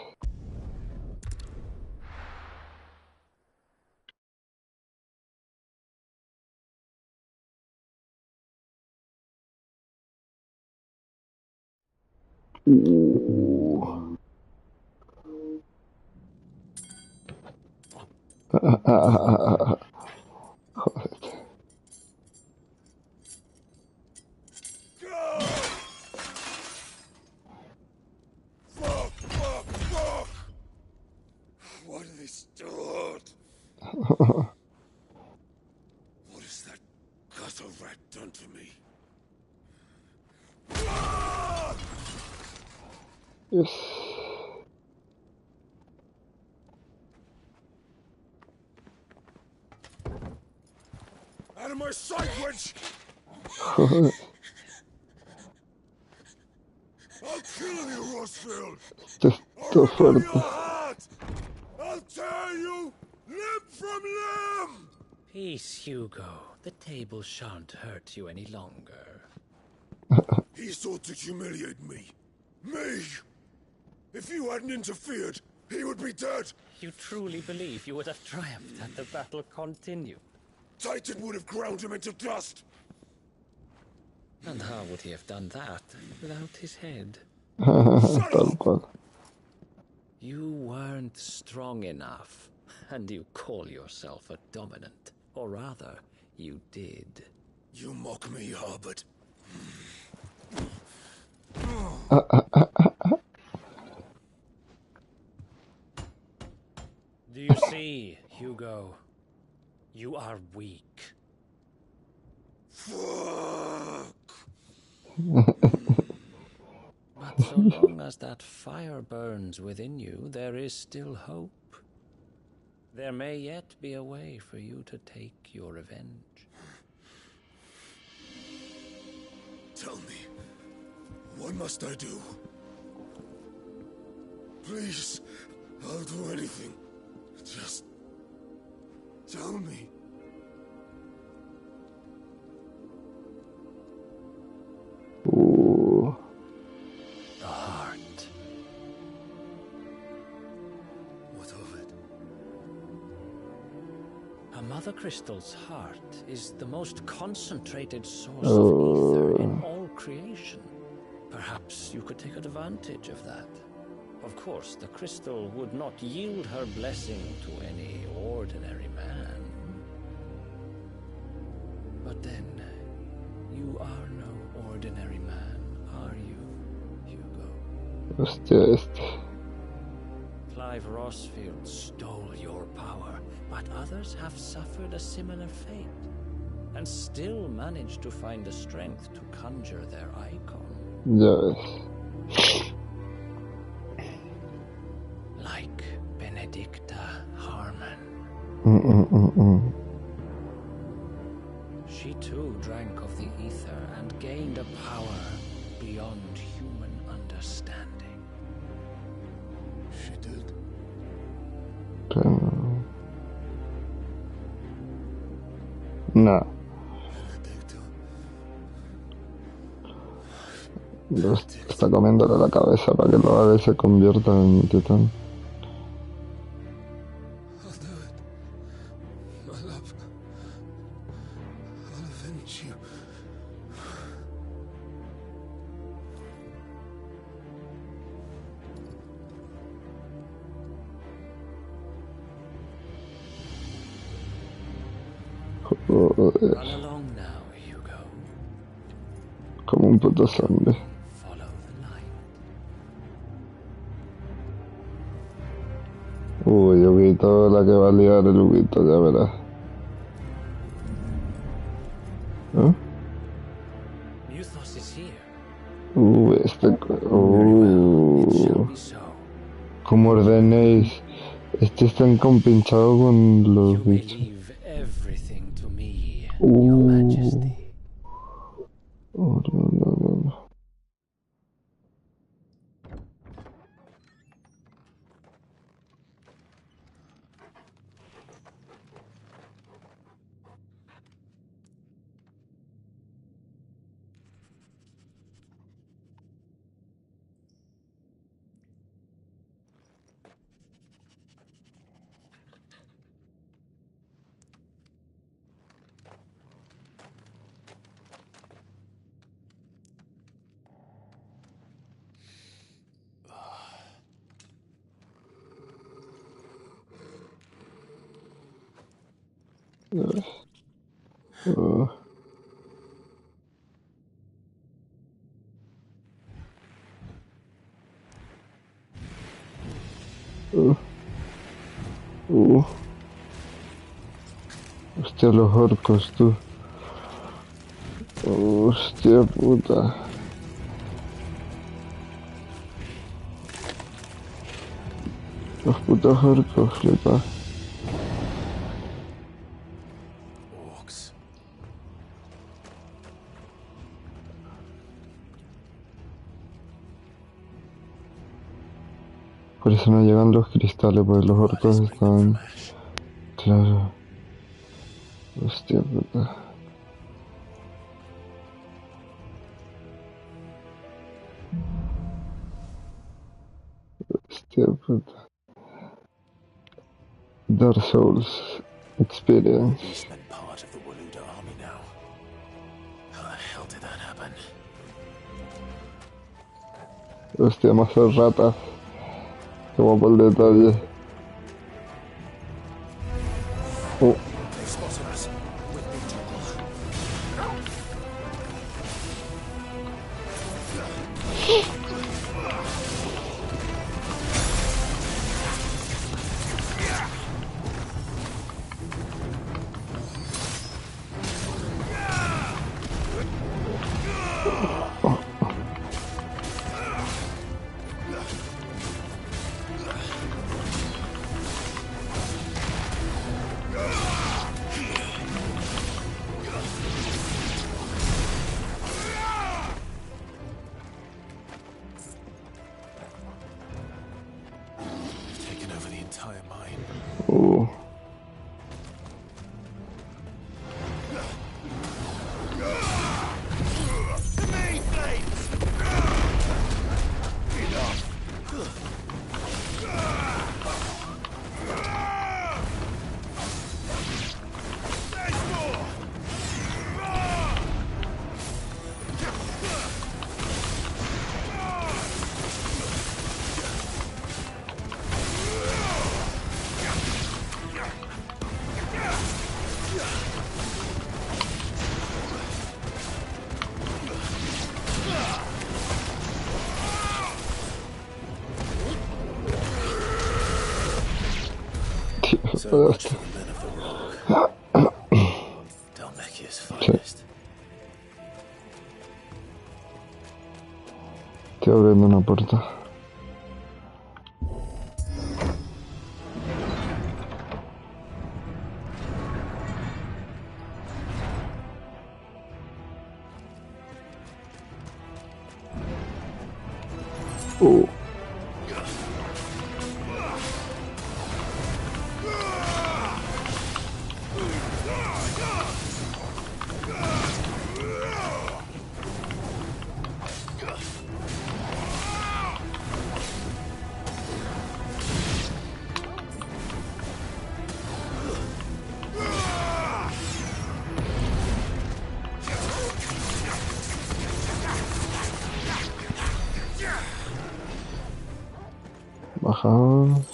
What have they stored? What has that gutter rat done to me? Yes. Out of my sight, wench! I'll kill you, Rossfield! Esto fuerte. I'll tear you limb from limb! Peace, Hugo. The table shan't hurt you any longer. He sought to humiliate me. Me! If you hadn't interfered, he would be dead! You truly believe you would have triumphed had the battle continued? Titan would have ground him into dust! And how would he have done that without his head? Tal cual. You weren't strong enough, and you call yourself a dominant. Or rather, you did. You mock me, Harbert. Do you see, Hugo? You are weak. Fuck! But so long as that fire burns within you, there is still hope. There may yet be a way for you to take your revenge. Tell me, what must I do? Please, I'll do anything. Just tell me. Ooh. The heart. What of it? A mother crystal's heart is the most concentrated source of ether in all creation. Perhaps you could take advantage of that. Of course, the crystal would not yield her blessing to any ordinary man. But then, you are no ordinary man, are you, Hugo? Hostia, Clive Rossfield stole your power, but others have suffered a similar fate, and still managed to find the strength to conjure their icon. Yes. Like Benedicta Harmon. She too drank of the ether and gained a power beyond human understanding. She did. No. Está comiéndole la cabeza para que lo haga y se convierta en titán. I'll do it. My love. I'll avenge you. Run along now, Hugo. Como un puto zombie. Follow the light. Uy, Huguito, la que va a liar el Huguito, ya verás. ¿Eh? Muthos is here. Como ordenéis. Este está encompinchado con los bichos. Hostia, los orcos, tú. Hostia puta. Los putos orcos, flipa. Por eso no llegan los cristales, porque los orcos están... Claro. Hostia puta. Hostia puta. Dark Souls experience. He's been part of the Waluda army now. How the hell did that happen? Hostia, mazos ratas. Qué guapo el detalle. Oh. So much for the men of the rock. Dalmekia's finest. Estoy abriendo una puerta. Bajamos.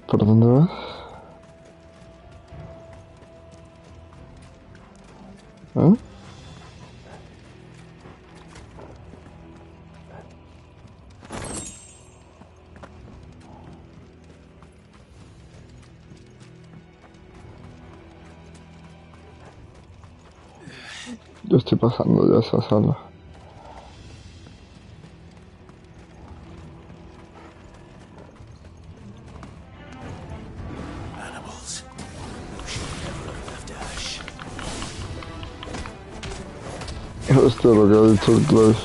¿Por dónde vas? ¿Eh? Yo estoy pasando ya esa sala. Hostia, lo que ha dicho el Clive.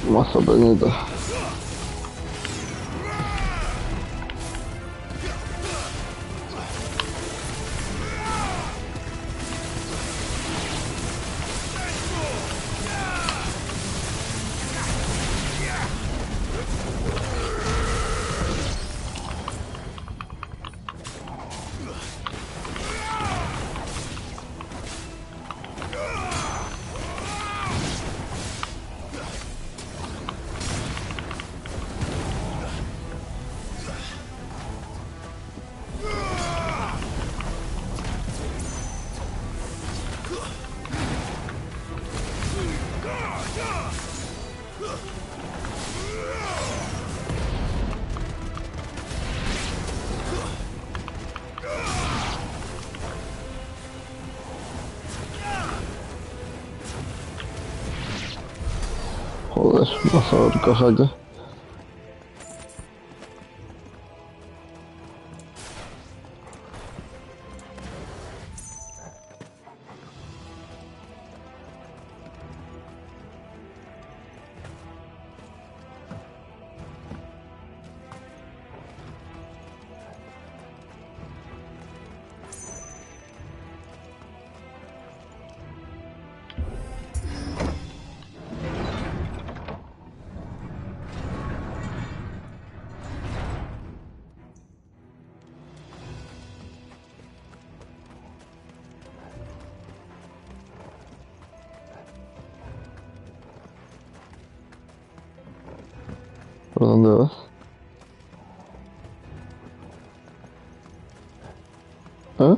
Más pequeñita. Joder, vas a ver cosa aquí. ¿Por dónde vas? ¿Eh?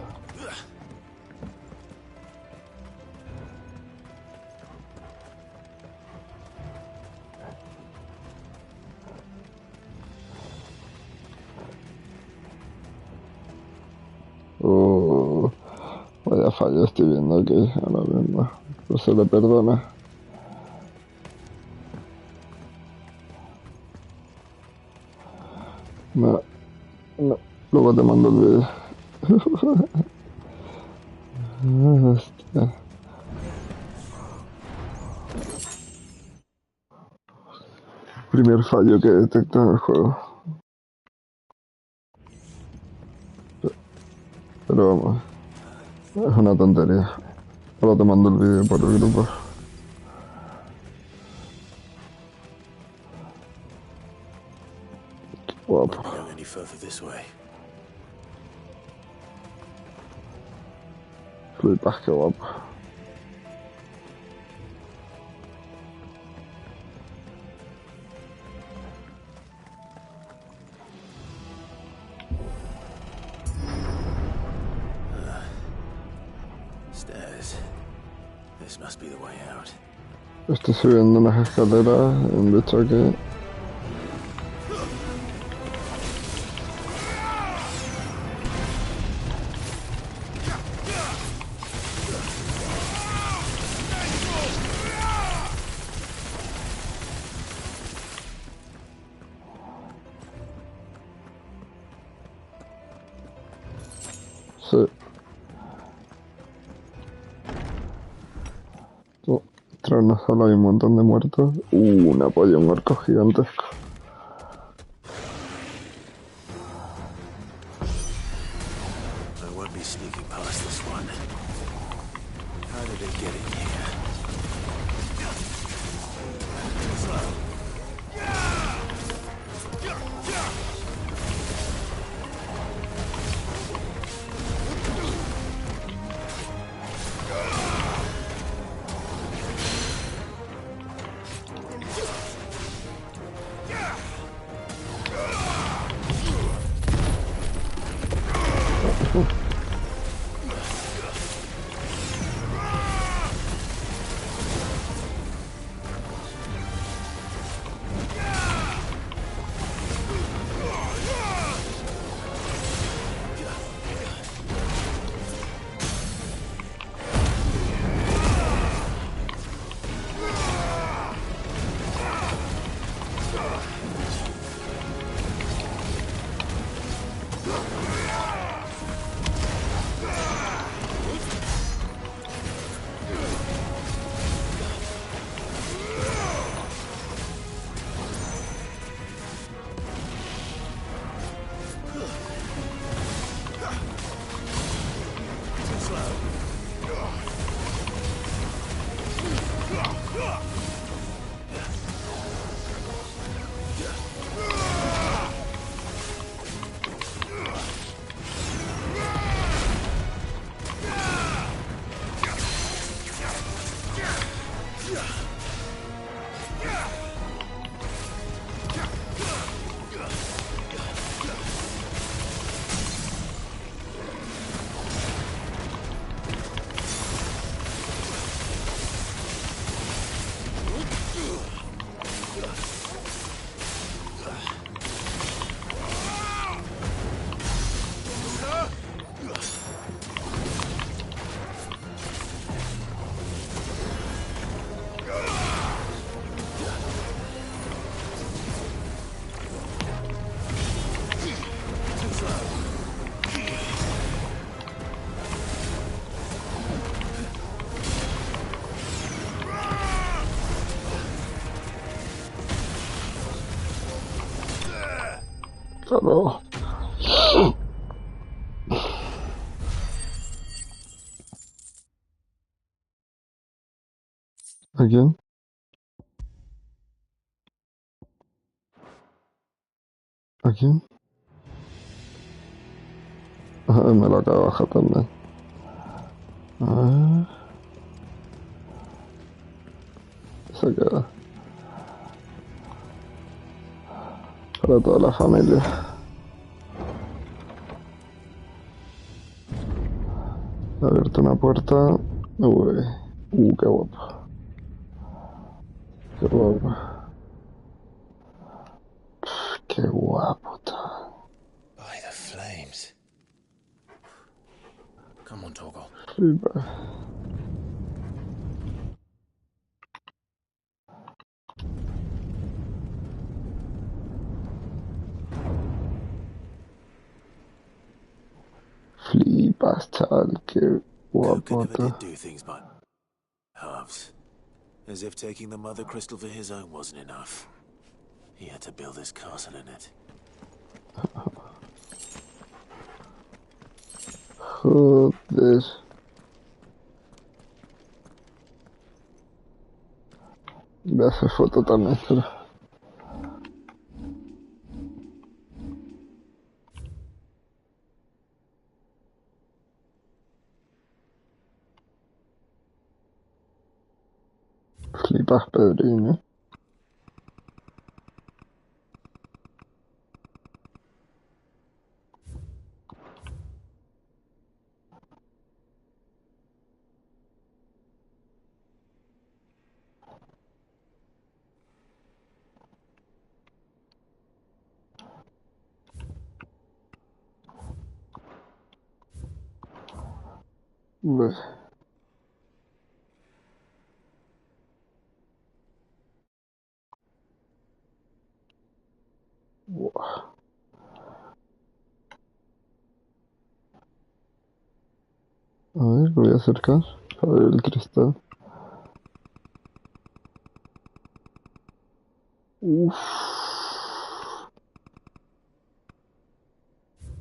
Vaya fallo estoy viendo aquí ahora mismo. No se le perdona. No, no, luego te mando el vídeo. Hostia. Primer fallo que he detectado en el juego. Pero vamos, es una tontería. Ahora te mando el vídeo por el grupo. Guapo. Flipas, qué guapo. Estoy subiendo unas escaleras, de hecho aquí. Sí. Tras una sala hay un montón de muertos. Un apoyo, un orco gigantesco. I won't be sneaking past this one. How did it get in here? Claro. ¿A quién? ¿A quién? Ah, me lo acabo de bajar también. A ver. Se queda. Para toda la familia. He abierto una puerta. Uy. Qué guapo. Qué guapo. Qué guapo está. By the flames. Come on, Torgal. Flipa. Flipas, chaval. Qué guapo Never did está. do things by halves. As if taking the Mother Crystal for his own wasn't enough. He had to build his castle in it. Joder. Voy a hacer foto también, pero... Flipas, Pedrín, ¿eh? Buah. A ver, lo voy a acercar para ver el cristal. Uff.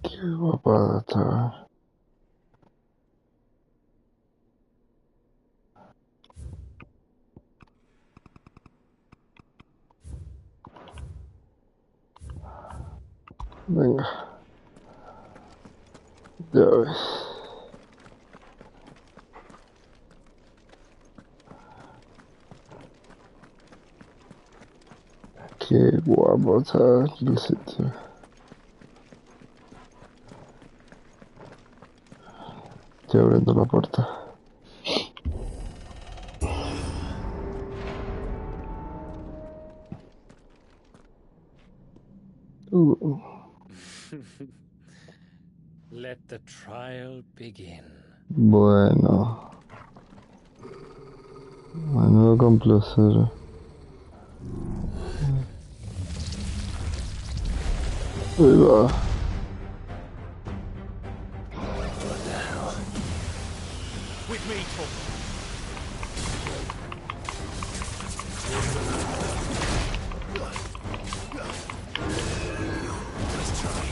Qué guapada está. Venga. Ya ves. Qué guapo está el sitio. Estoy abriendo la puerta. Let the trial begin. Bueno. Menudo complacero. Ahí va. What the hell? With me, Tom. Let's try.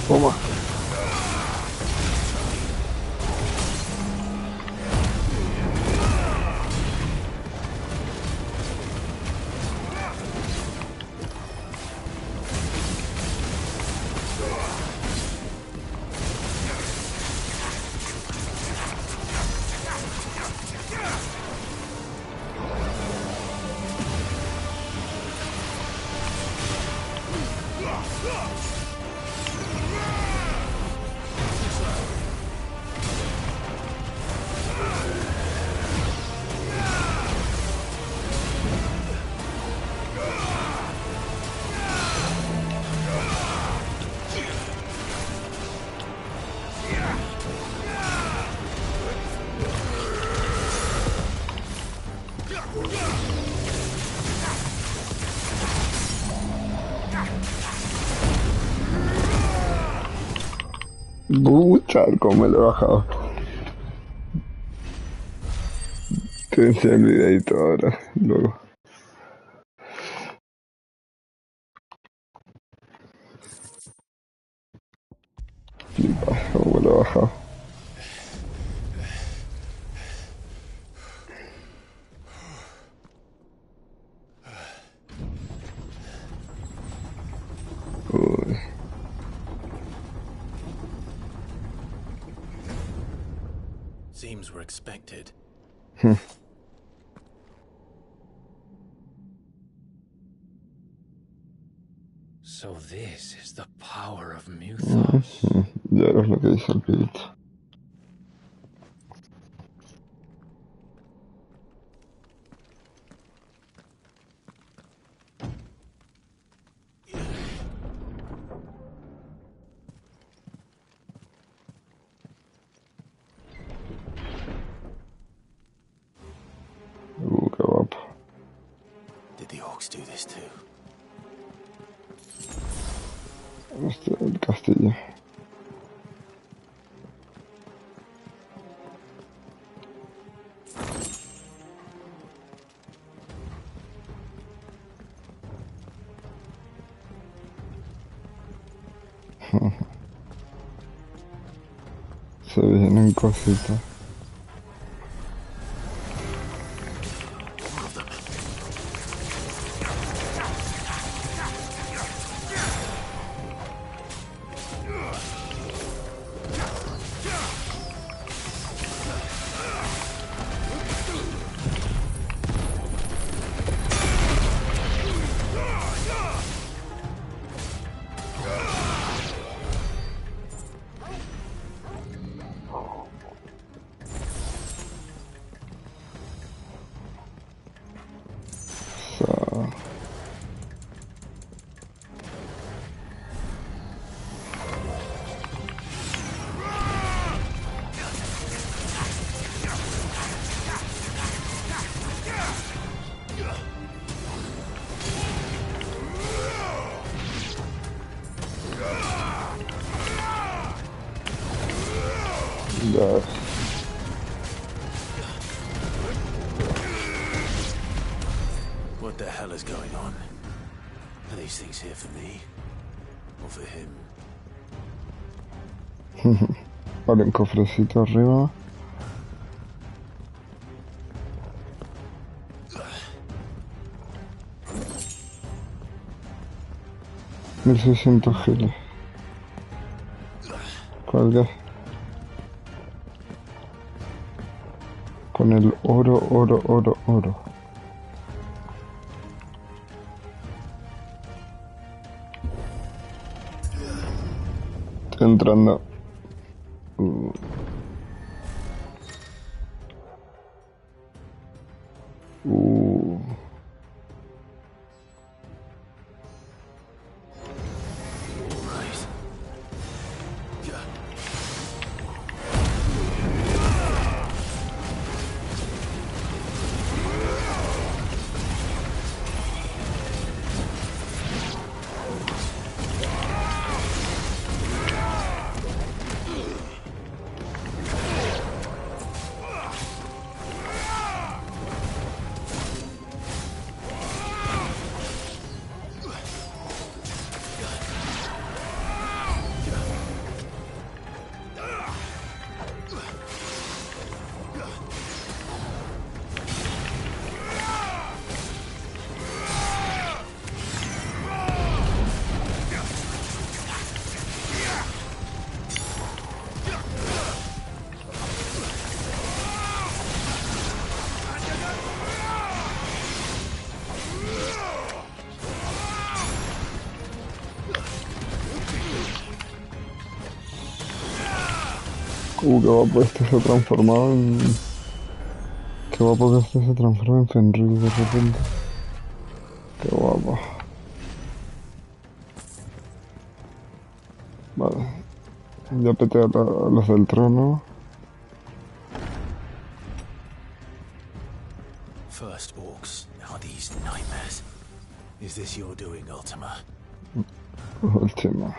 Toma. Charco, me lo he bajado. Te enseño el videito ahora, luego. Flipa, cómo me lo he bajado. Uy. Seems we're expected. So this is the power of Muthos. Ya es lo que dice el pibito. Qué guapo. Did the orcs do this too? El castillo. Se vienen cositas. Ya. What the hell is going on? Are these things here for me? Or for him? Vale, un cofrecito arriba. $1600 giles. Cuelga. Con el oro. Estoy entrando. Qué guapo, este se ha transformado en... Qué guapo que este se transforma en Fenrir de repente. Qué guapo. Vale. Ya peté a los del trono. First orcs, now these nightmares. Is this your doing, Ultima? Última.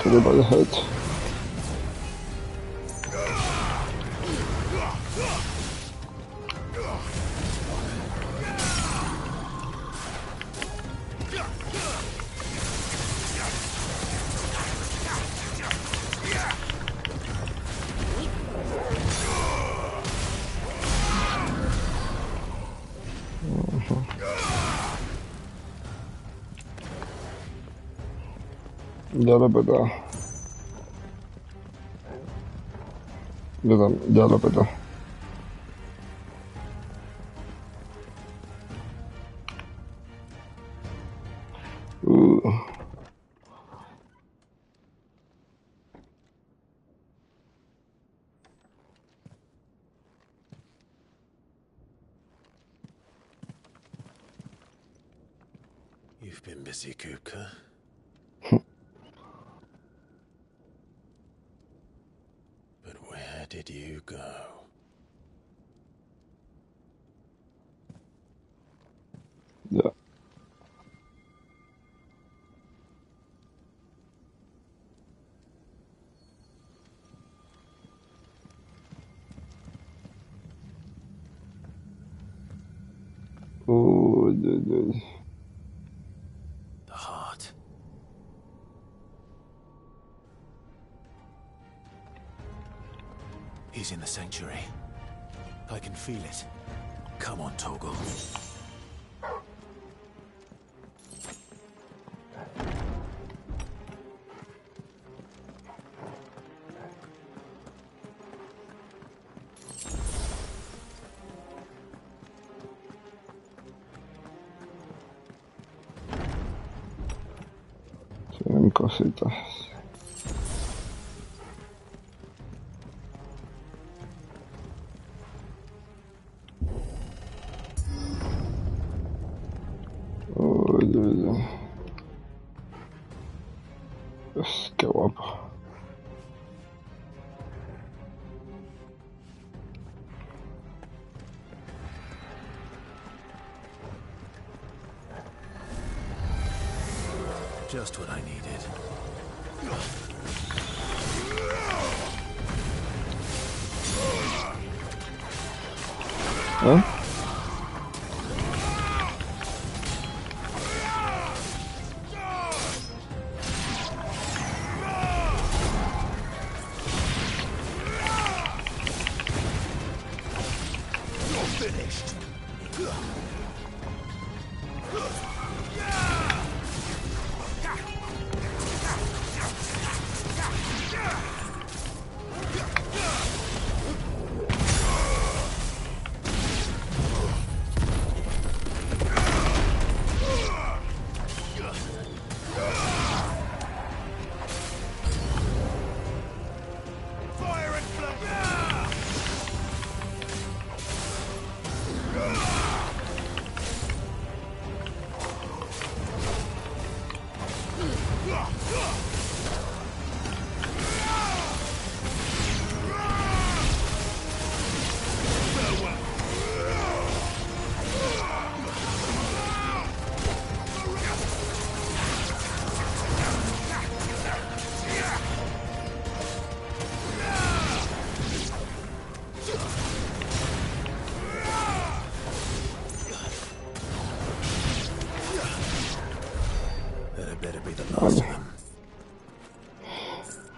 ¿Qué le vayas a hecho? Ya lo he petado. Yo también, ya lo he petado. You've been busy, Kupka. But where did you go? Ja. Oj, oj, oj. The heart. He's in the sanctuary. I can feel it. Come on, Torgal. Se ven cositas. Uy, uy, uy. Pues qué guapo. Just what I needed. ¿Eh?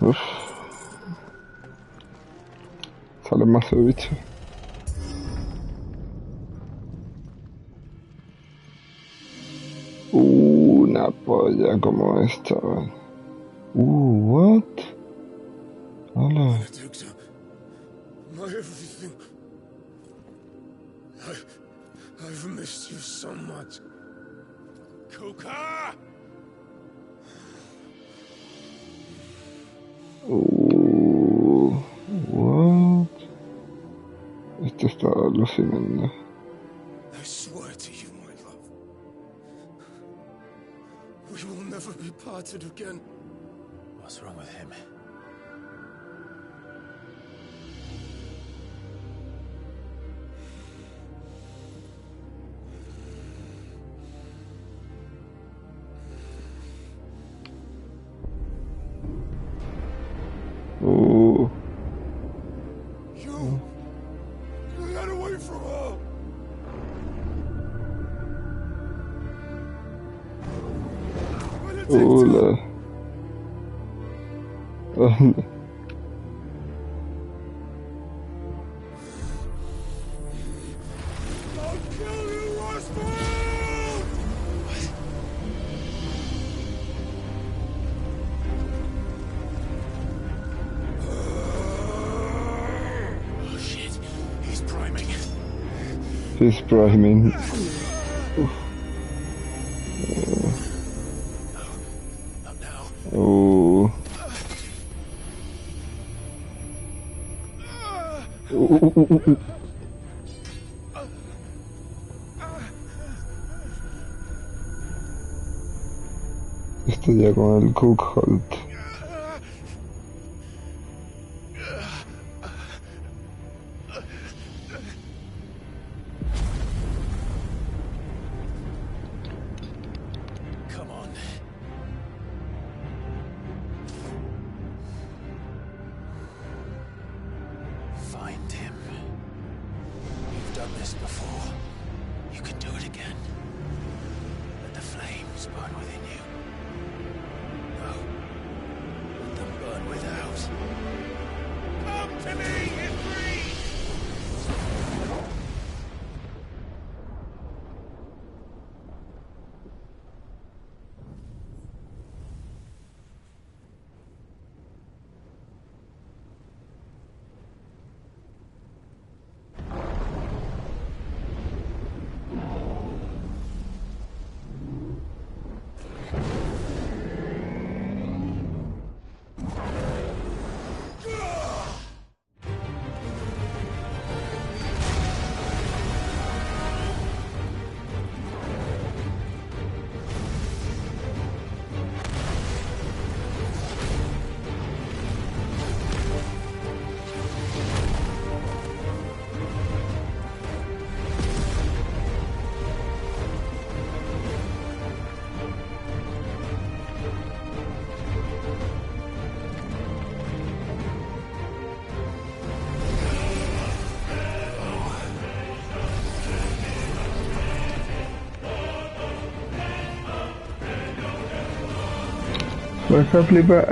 Uf. Sale más el bicho. Una polla como esta, ¿vale? What? Hola. My everything. I've missed you so much. Kuka! What? Esto está alucinando. I swear to you, my love. We will never be parted again. What's wrong with him? You got away from her. Hola. I'll kill you, Roswell! Oh shit, he's priming. He's priming. Not now. Oh. Estoy ya con el Cookhold. Come on. Find him. You've done this before. You can do it again. Let the flames burn within you. No. Let them burn without. Come to me, Ifrit! Vas a flipar.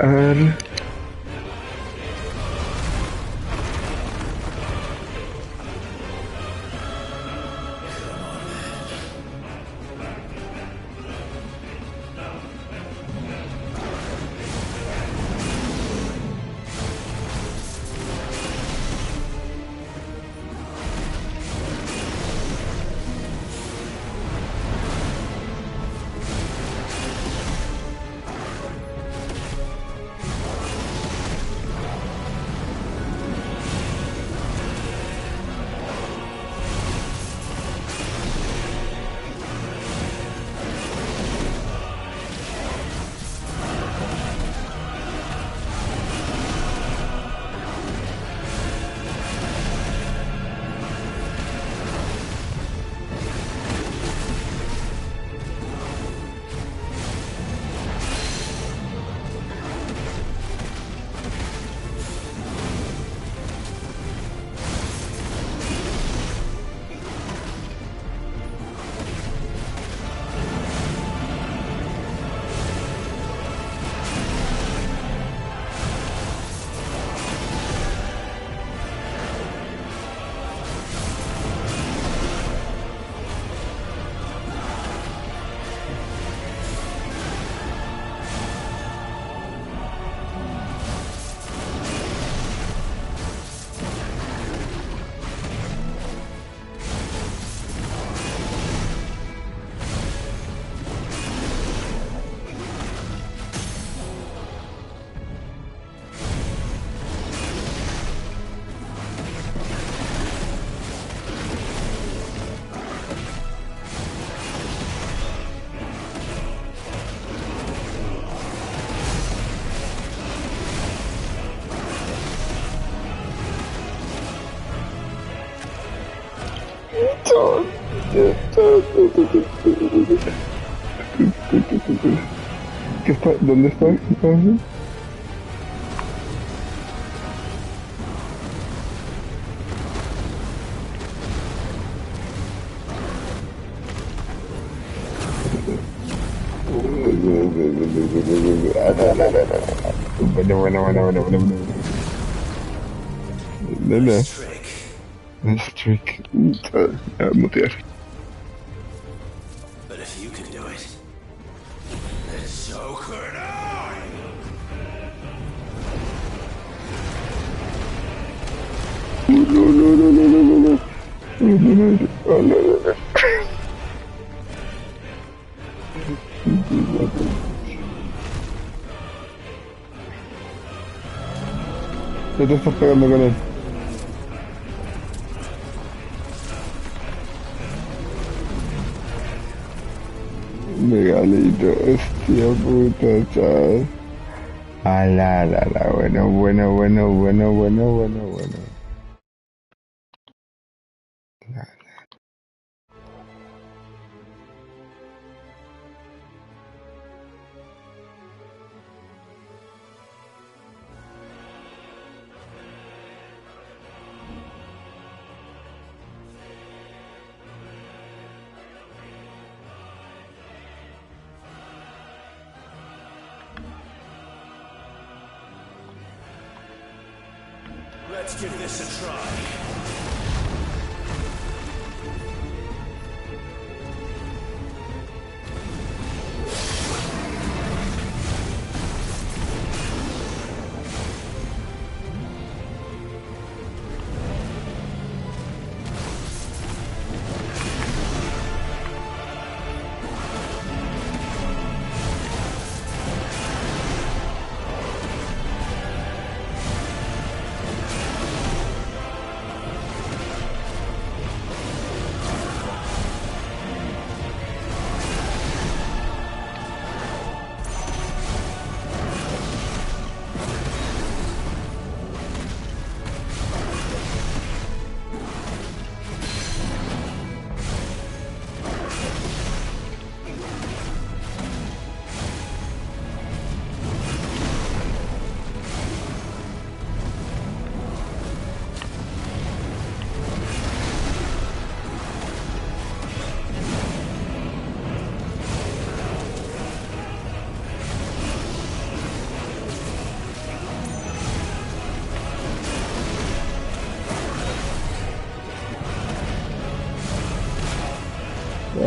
¿Qué está? ¿Dónde estoy? Entonces. Bueno. Nice trick. Mutear. But if you can do it, then so could I! No. Oh, no. ¿Qué te estás pegando con él? Regalito, hostia puta, chaval. Bueno. Let's give this a try.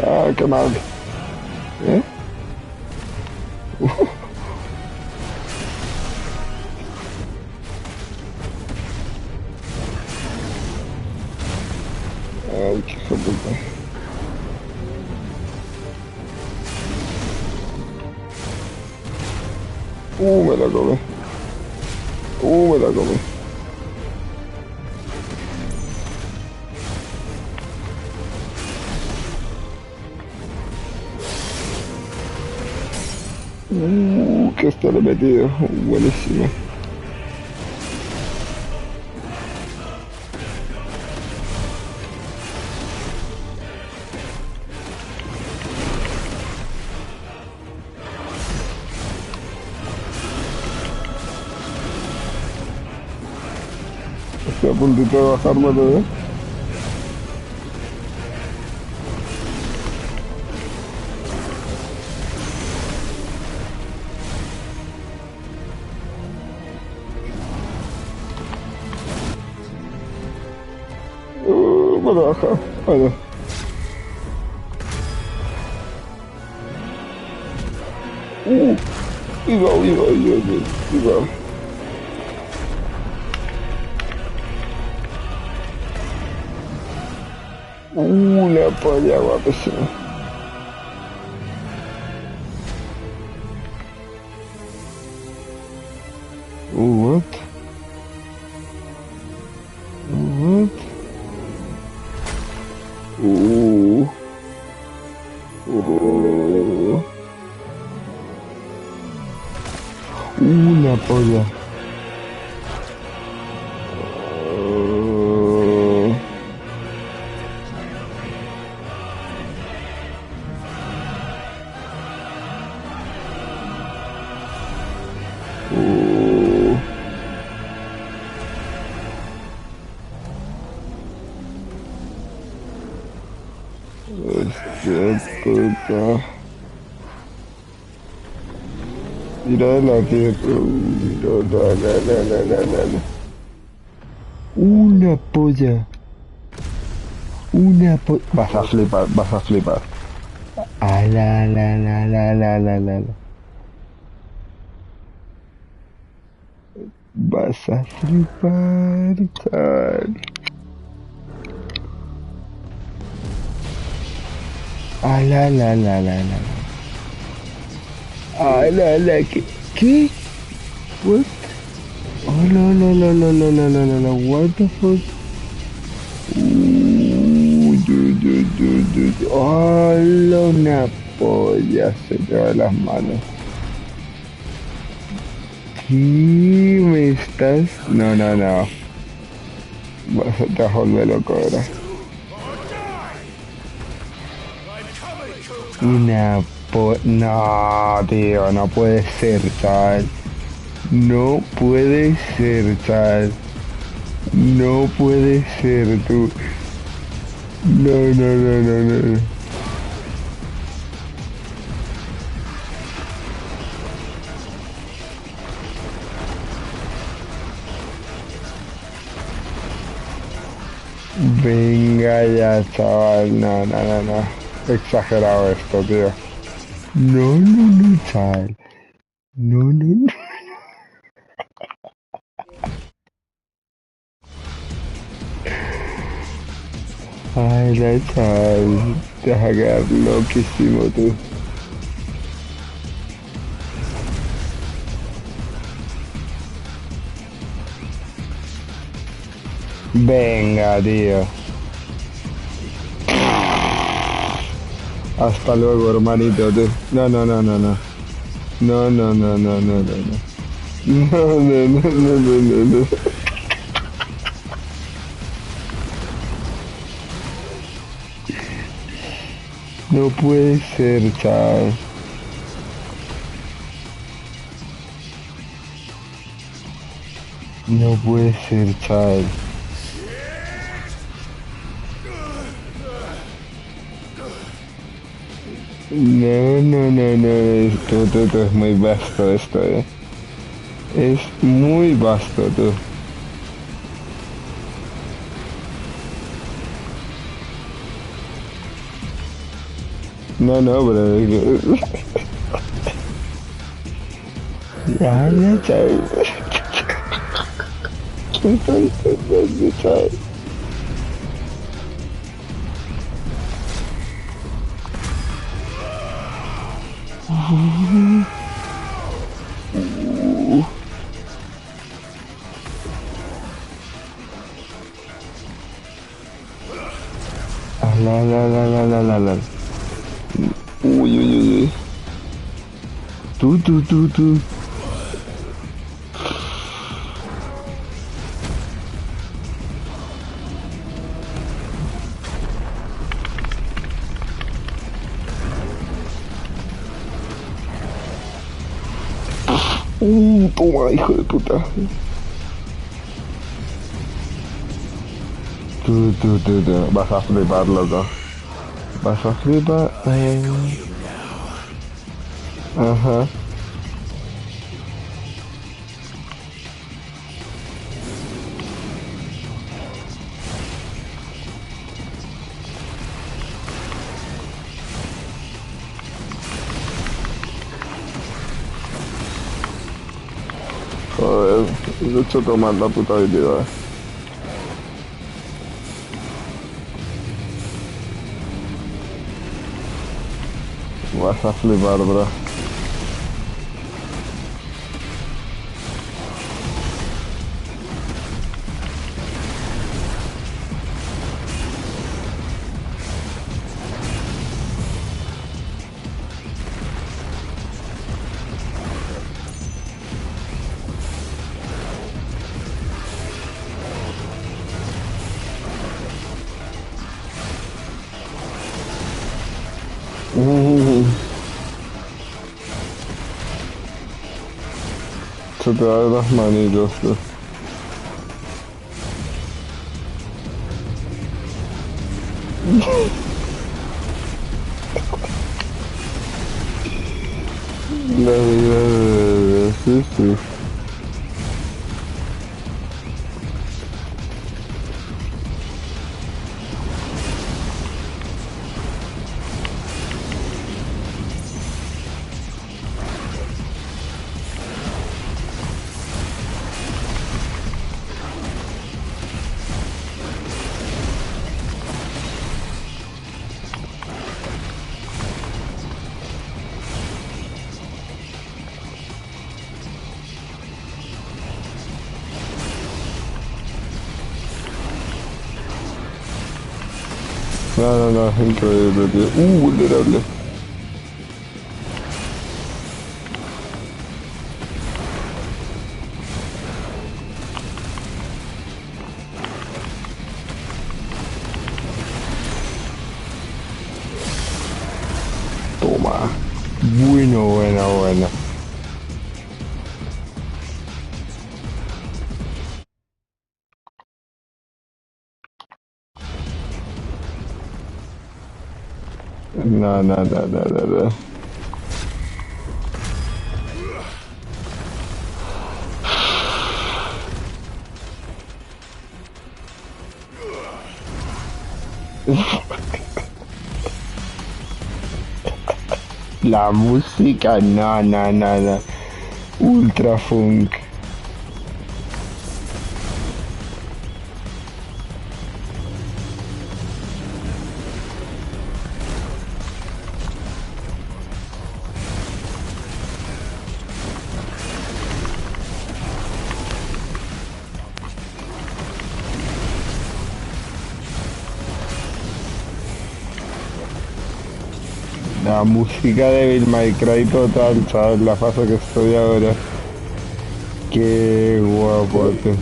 Ah, qué mal. ¿Eh? Ay, qué hijo de puta. Me la come. Me la come. Que esto lo he metido. Buenísimo. Estoy a puntito de bajarme todo. Me lo baja. Bueno. Iba. Una polla guapísima. What? Una polla. Puta. Mírala, tío. No. Una polla. Vas a flipar. La. Vas a flipar, tal. ¿Qué? What? Oh, no, what the fuck? Una polla se te va de las manos. ¿Qué me estás? No, no, no. Te vas a volver loco ahora. No, tío, no puede ser, chaval. No puede ser, chaval. No puede ser, tú. No, no, no, no, no. Venga ya, chaval. No, no, no, no. Exagerado esto, tío. No, no, no, chaval. No, no, no. Ay, la chaval. Te vas a quedar loquísimo, tú. Venga, tío. Hasta luego, hermanito, tú. No, no, no, no, no. No, no, no, no, no, no, no. No, no, no, no, no, no, no. No puede ser, chaval. No puede ser, chaval. No, no, no, no. Esto es muy vasto, esto, Es muy vasto, tú. No, no, pero... Ya, ya, chaval. ¿Qué tonto, chaval? La. Uy, uy, uy, uy. Tú. Toma, hijo de puta. Tú. Vas a flipar, loco. Vas a flipar. Ajá. Joder, he hecho tomar la puta habilidad. Vas a flipar, bro. Se te va de las manitos, tú. La vida, sí. No, es increíble, tío. Vulnerable. Toma. Bueno, bueno, bueno. No, no, no, no, no, no. La música, no, no, no, no. Ultra funk. La música de Bill My Cry total, ¿sabes? La fase que estoy ahora. Qué guapote.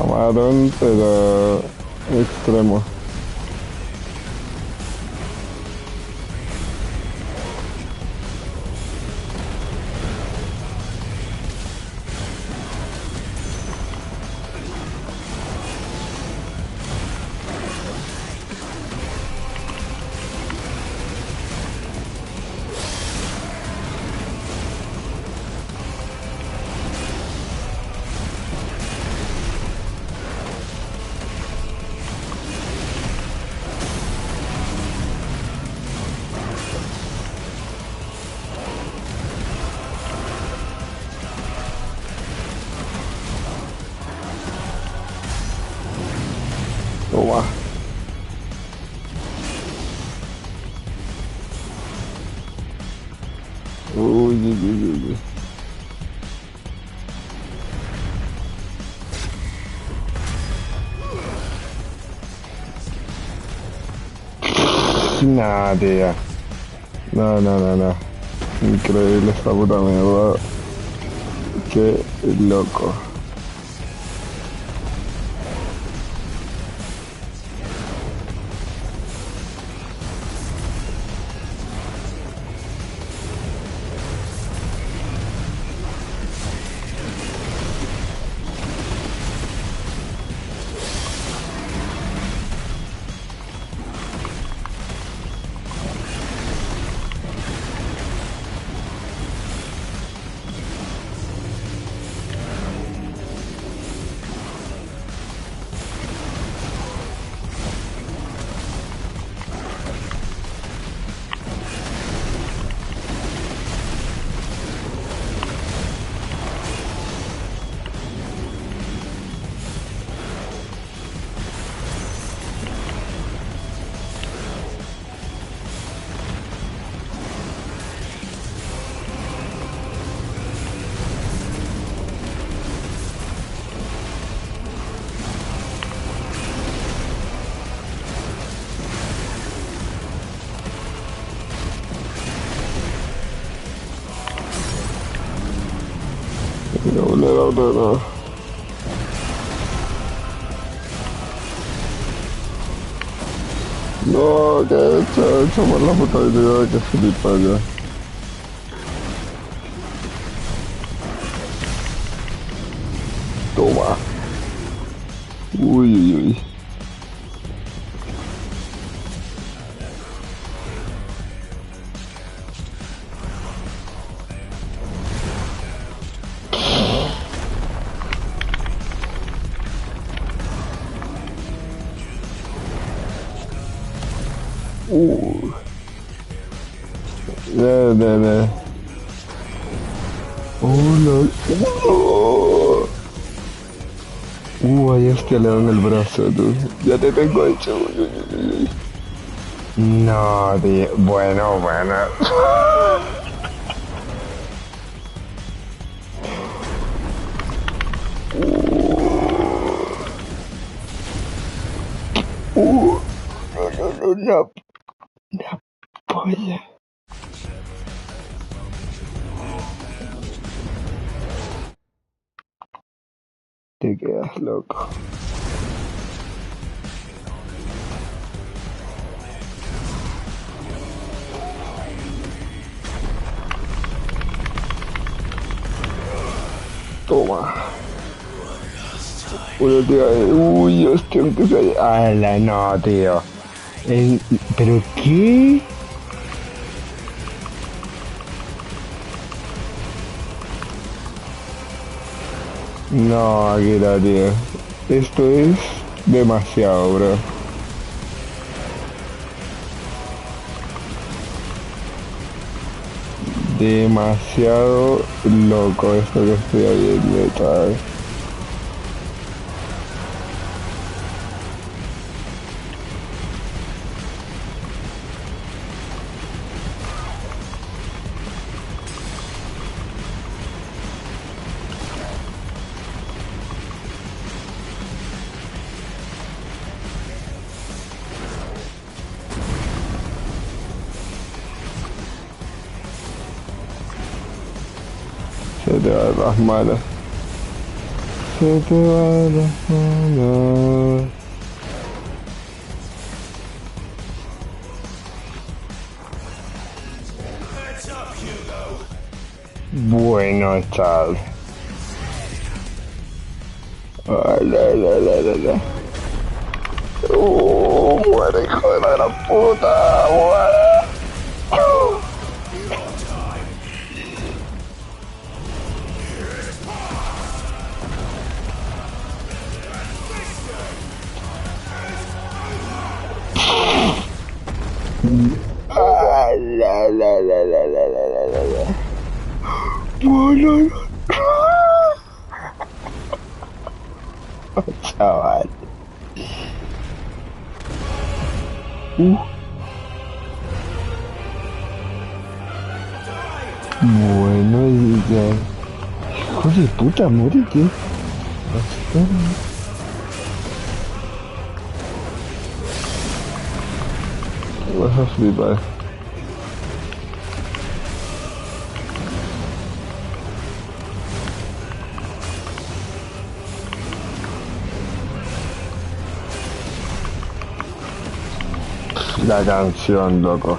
Marón, pero extremo. Toma. Uy, uy, uy, uy. Nah, tía. No, no, no, no. Increíble esta puta mierda. Qué loco. No, no, no, no. No, que he hecho por la puta idea que flipa. Toma. Uy, uy, uy. De. Oh, no. Ahí es que le dan el brazo, tú. Ya te tengo hecho. Uy, uy, uy, uy. No, tío. Bueno, bueno. No, una polla. Te quedas loco. Toma. Uy, tío, uy, hostia, aunque sea... ¡Hala, no, tío! ¿Pero qué? No, Akira, tío. Esto es demasiado, bro. Demasiado loco esto que estoy viendo, ¿sabes? Se te van las manos. Se te van las manos. Bueno, chaval. Muere, hijo de la gran puta. Muere. Bueno, chaval. Bueno, ya. Hijo de puta, muérete. Vas a flipar. La canción, loco.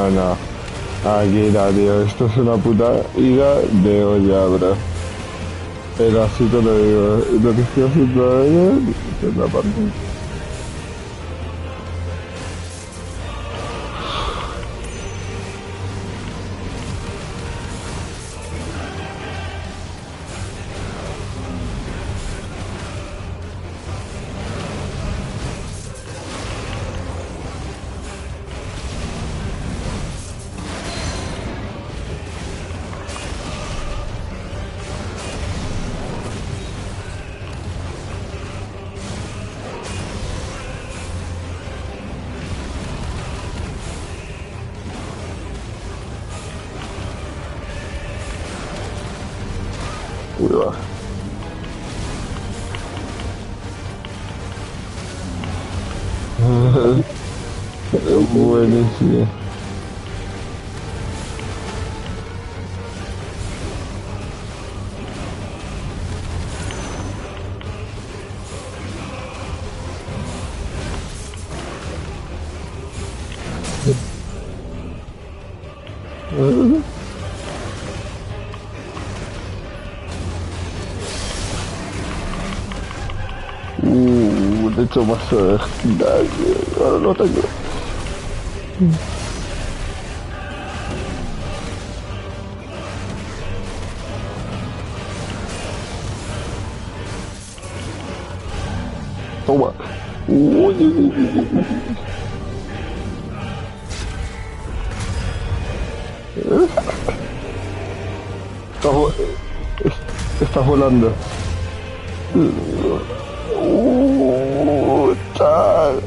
No. Aquí, tío, esto es una puta ida de olla, bro. Pero así te lo digo, lo que estoy haciendo ahora es la parte. Buenísimo. De hecho más ahora lo tengo. Toma. Estás volando. Tal.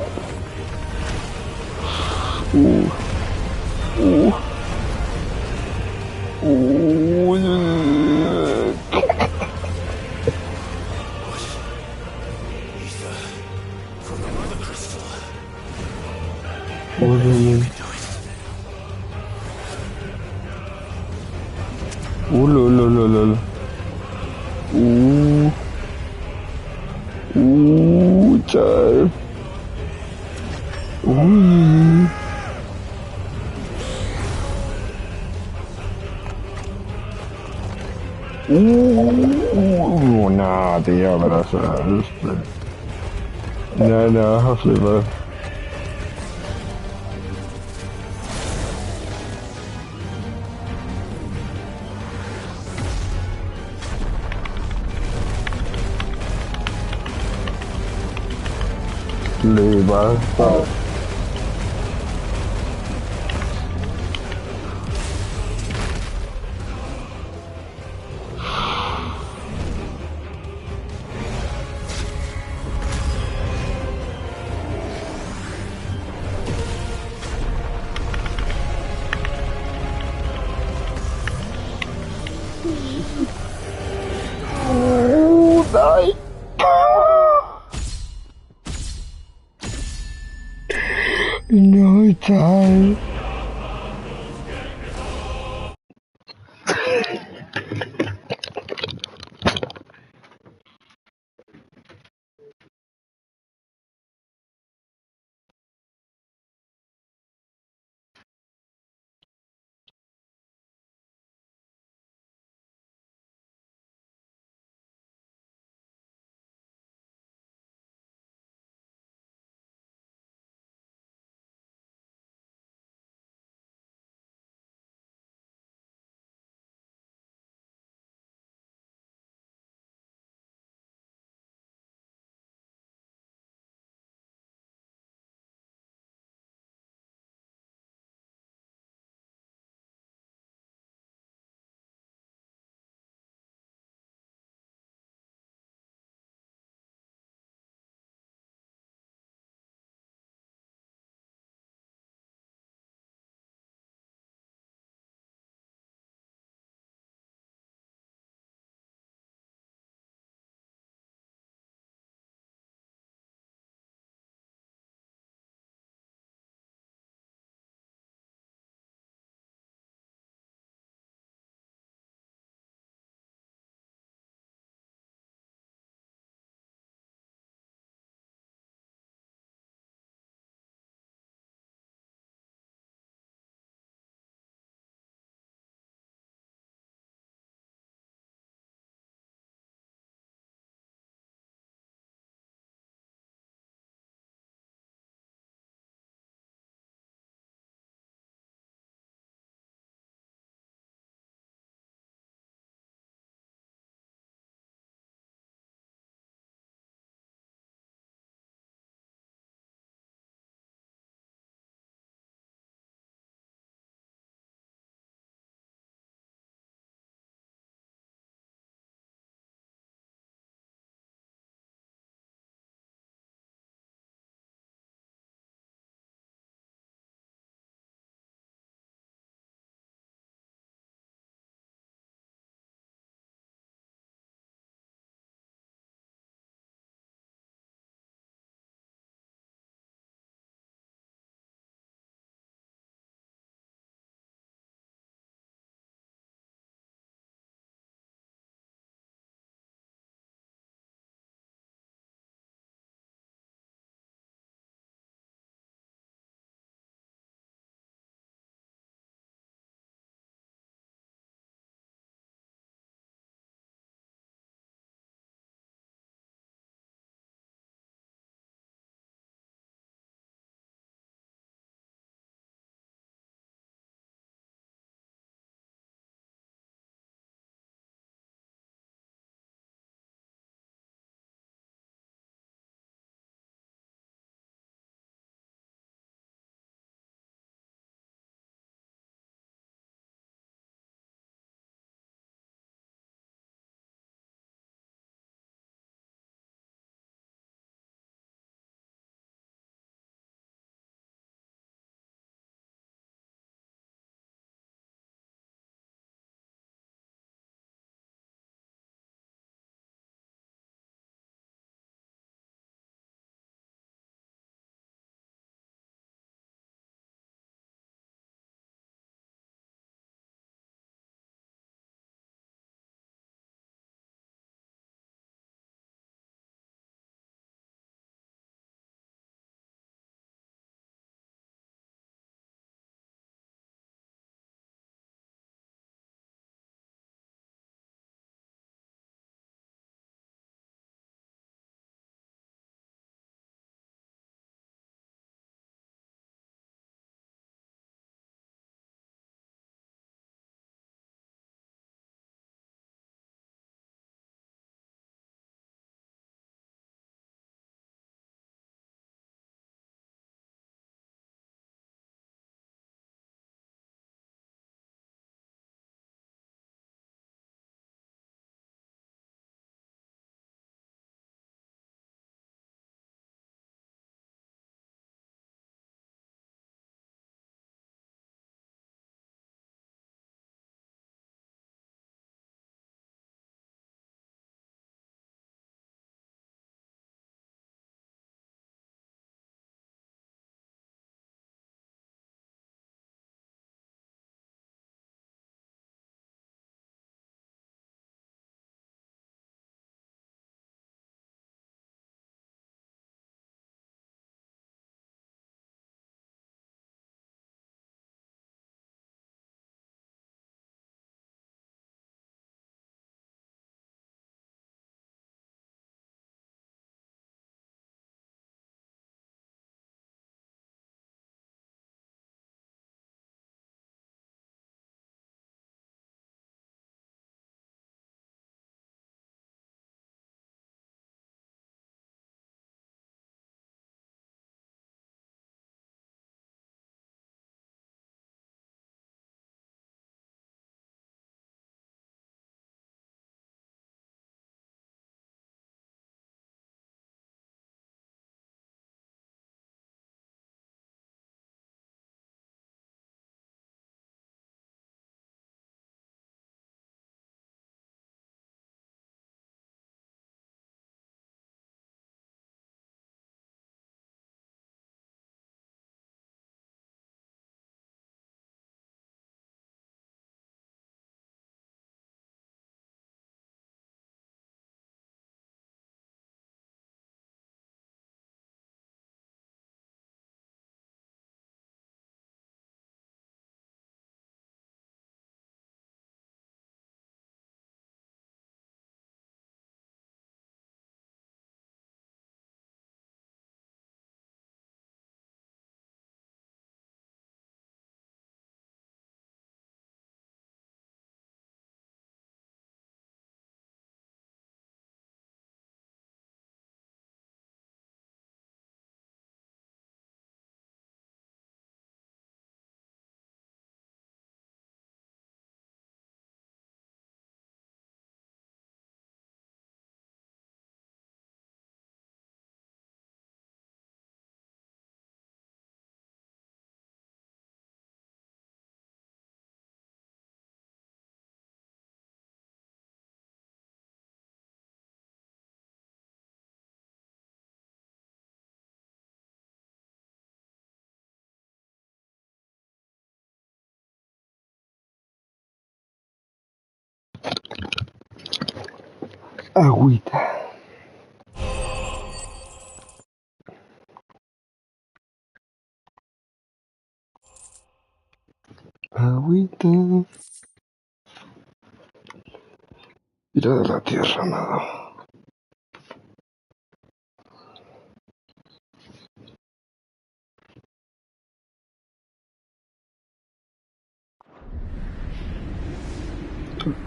Child. Nah, tío, pero eso no, vas a flipar. Le basta. Die. No, child. Agüita. Agüita. Mira de la tierra nada.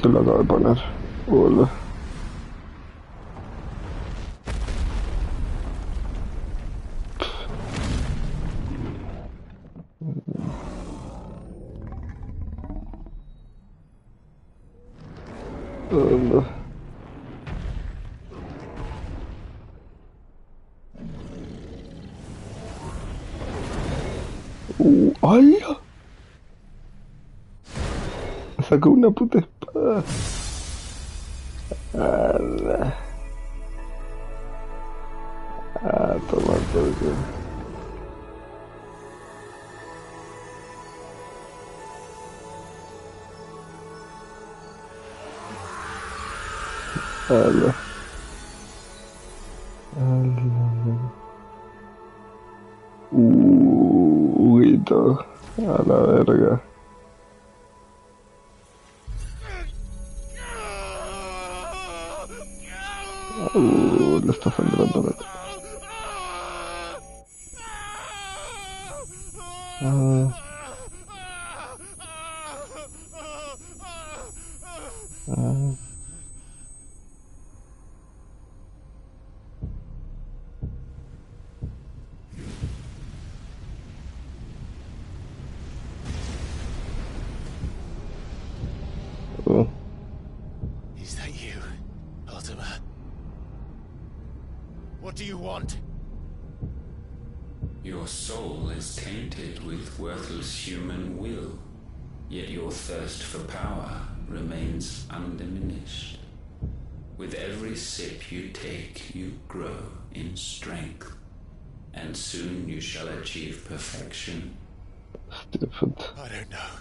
Te lo acabo de poner. Hola. Hola. ¡Hala! Sacó una puta espada. ¡Hala! Ah, tomar por culo. ¡Hala! ¡Hala! Huguito. A la verga. Le está sangrando la cara. Is that you, Ultima? What do you want? Your soul is tainted with worthless human will, yet your thirst for power remains undiminished. With every sip you take, you grow in strength, and soon you shall achieve perfection. I don't know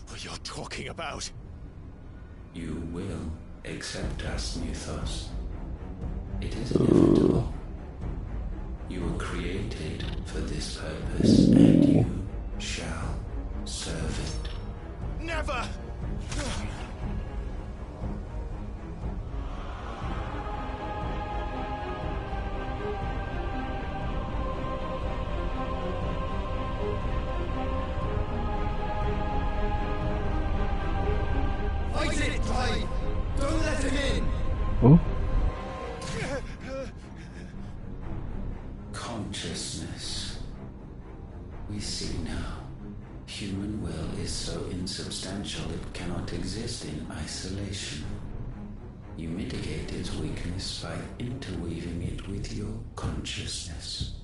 what you're talking about. You will accept us, Mythos. It is inevitable. You were created for this purpose, and you shall serve it. Never! Fight it, Clive! Don't let him in! Oh? Consciousness. We see now. Human will is so insubstantial it cannot exist in isolation. You mitigate its weakness by interweaving it with your consciousness.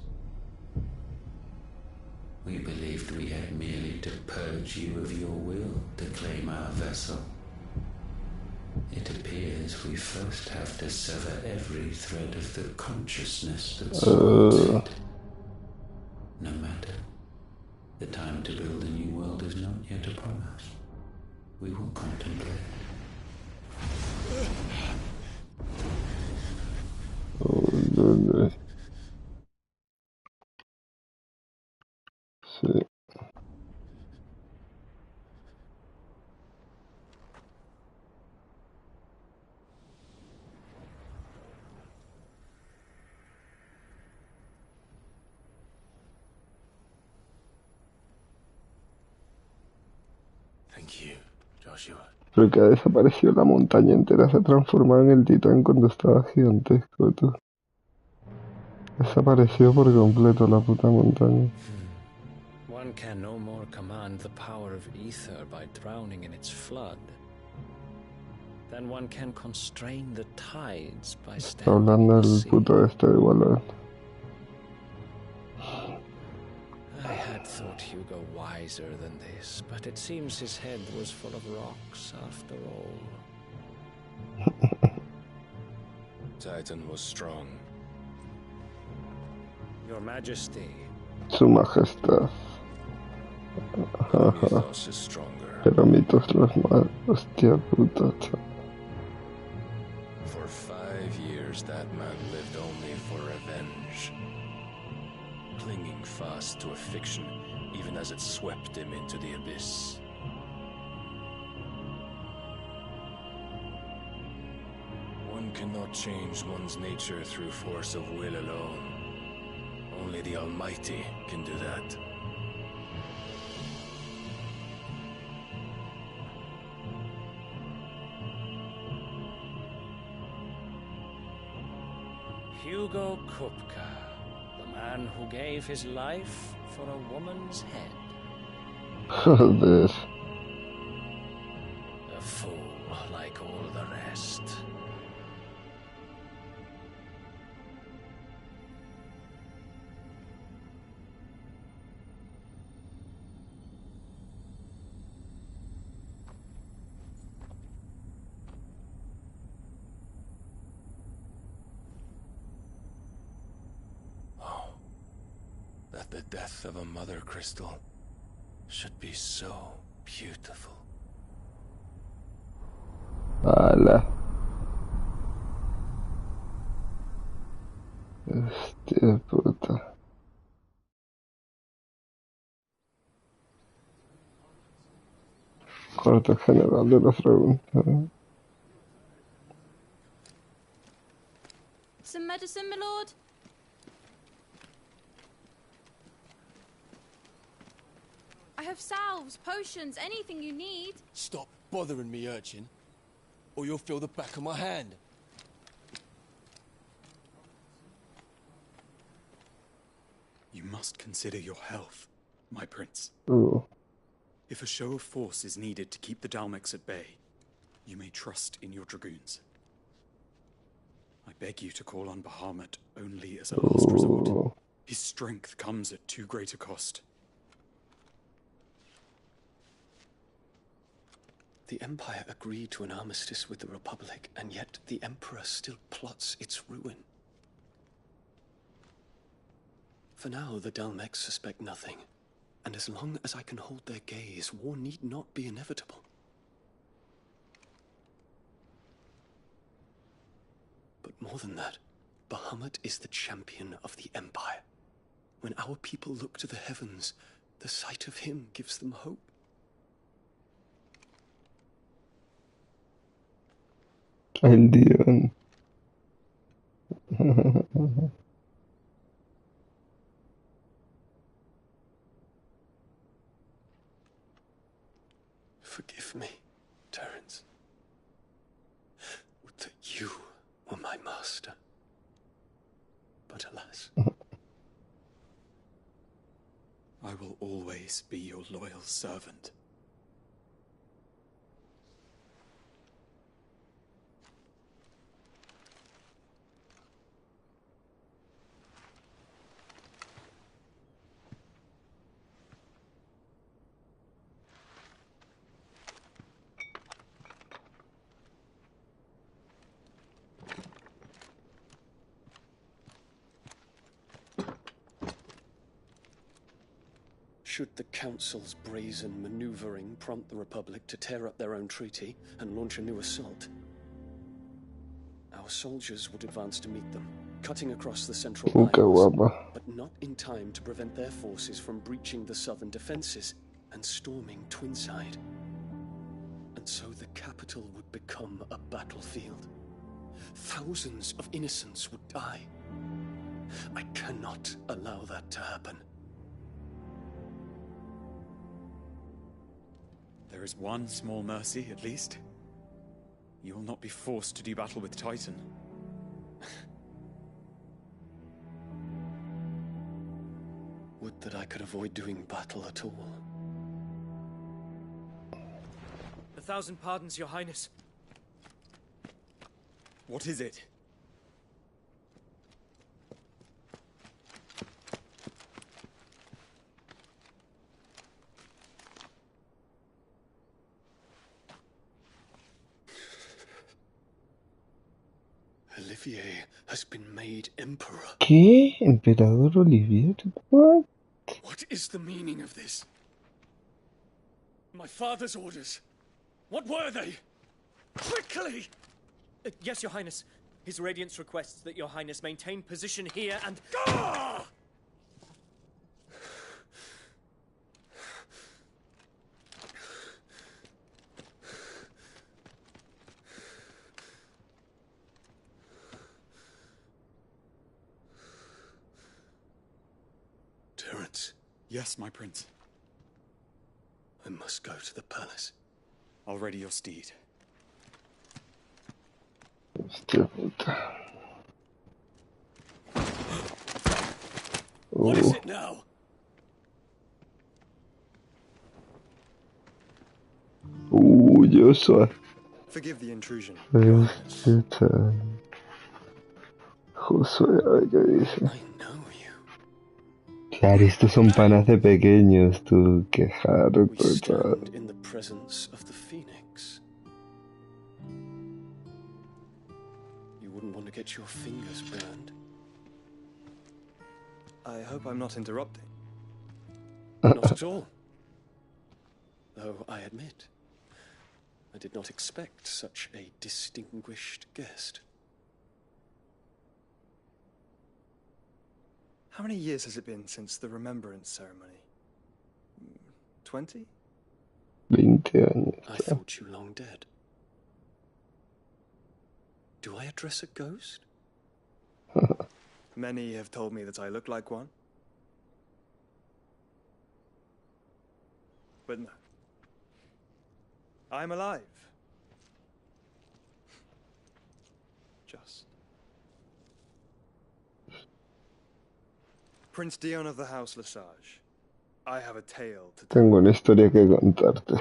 We believed we had merely to purge you of your will to claim our vessel. It appears we first have to sever every thread of the consciousness that supports it. No matter. The time to build a new world is not yet upon us. We will contemplate. Oh, no. Sí. Thank you, Joshua. Pero que ha desaparecido la montaña entera, se ha transformado en el titán cuando estaba gigantesco, tú. Desapareció por completo la puta montaña. One can no more command the power of ether by drowning in its flood than one can constrain the tides by Está standing hablando in the el sea. puto este de Valor. I had thought Hugo wiser than this, but it seems his head was full of rocks after all. Titan was strong. Your Majesty. Su majestad. Mythos is stronger. Pero mitos los más. Hostia puta, chaval. For 5 fast to a fiction, even as it swept him into the abyss. One cannot change one's nature through force of will alone. Only the Almighty can do that. Hugo Kupka, the man who gave his life for a woman's head. Joder. A fool like all the rest. That the death of a mother crystal should be so beautiful. Ala. Hostia puta. Corte general de la pregunta. Some medicine, my lord? I have salves, potions, anything you need. Stop bothering me, urchin, or you'll feel the back of my hand. You must consider your health, my prince. Ooh. If a show of force is needed to keep the Dalmex at bay, you may trust in your dragoons. I beg you to call on Bahamut only as a last resort. His strength comes at too great a cost. The Empire agreed to an armistice with the Republic, and yet the Emperor still plots its ruin. For now, the Dalmex suspect nothing, and as long as I can hold their gaze, war need not be inevitable. But more than that, Bahamut is the champion of the Empire. When our people look to the heavens, the sight of him gives them hope. El Dion. Forgive me, Terence. Would that you were my master. But alas. I will always be your loyal servant. Should the Council's brazen maneuvering prompt the Republic to tear up their own treaty and launch a new assault, our soldiers would advance to meet them, cutting across the central lines, but not in time to prevent their forces from breaching the southern defenses and storming Twinside. And so the capital would become a battlefield. Thousands of innocents would die. I cannot allow that to happen. There is one small mercy, at least. You will not be forced to do battle with Titan. Would that I could avoid doing battle at all. 1,000 pardons, Your Highness. What is it? Olivier has been made emperor. ¿Qué? ¿Emperador Olivier? What? What is the meaning of this? My father's orders. What were they? Quickly! Yes, Your Highness. His Radiance requests that Your Highness maintain position here and... Yes, my prince. I must go to the palace. I'll ready your steed. Hostia puta. What is it now? Joshua. Forgive the intrusion. Josué, a ver qué dice. Claro, estos son panas de pequeños, tú, qué harto, We chaval. stand in the presence of the phoenix. You wouldn't want to get your fingers burned. I hope I'm not interrupting. Not at all. Though I admit, I did not expect such a distinguished guest. How many years has it been since the remembrance ceremony? 20? 20 años. I thought you long dead. Do I address a ghost? Many have told me that I look like one. But no. I'm alive. Just. Prince Dion of the House Lesage. I have a tale to tell. Tengo una historia que contarte.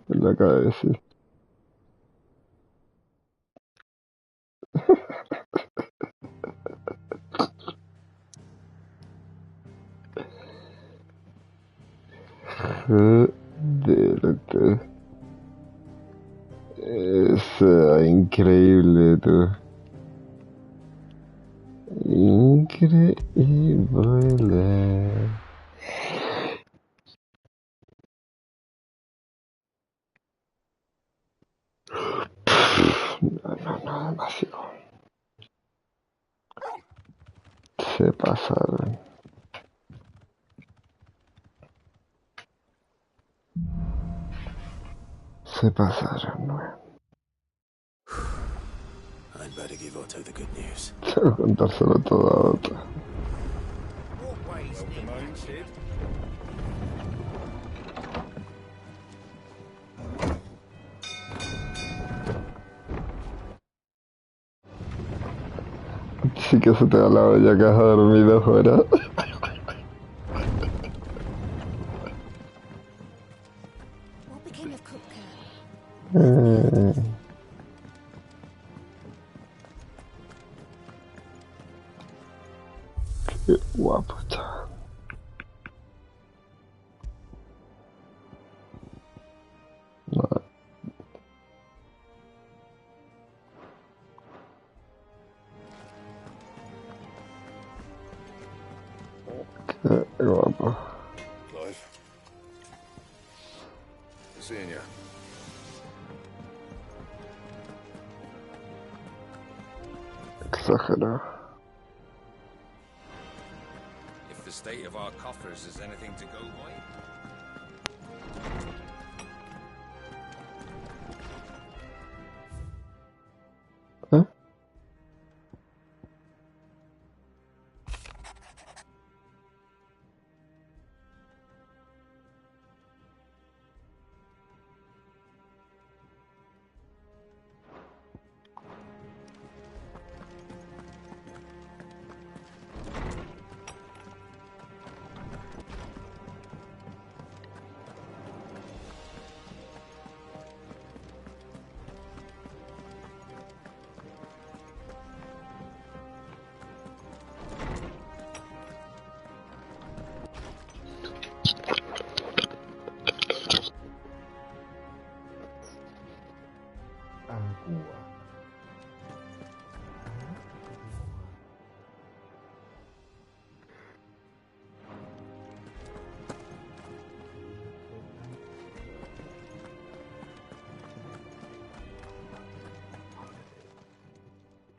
La acabo de decir. Joder, es increíble, tú. Increíble. No, demasiado. Se pasaron. Se pasaron, no. I'd better give Otto the good news. Tengo que contárselo todo a otra. Sí que se te ha la olla que has dormido fuera. What became of Kupka? Qué guapo, chaval. No. Qué guapo. Clive. Seeing you. Exagerado. If the state of our coffers is anything to go by.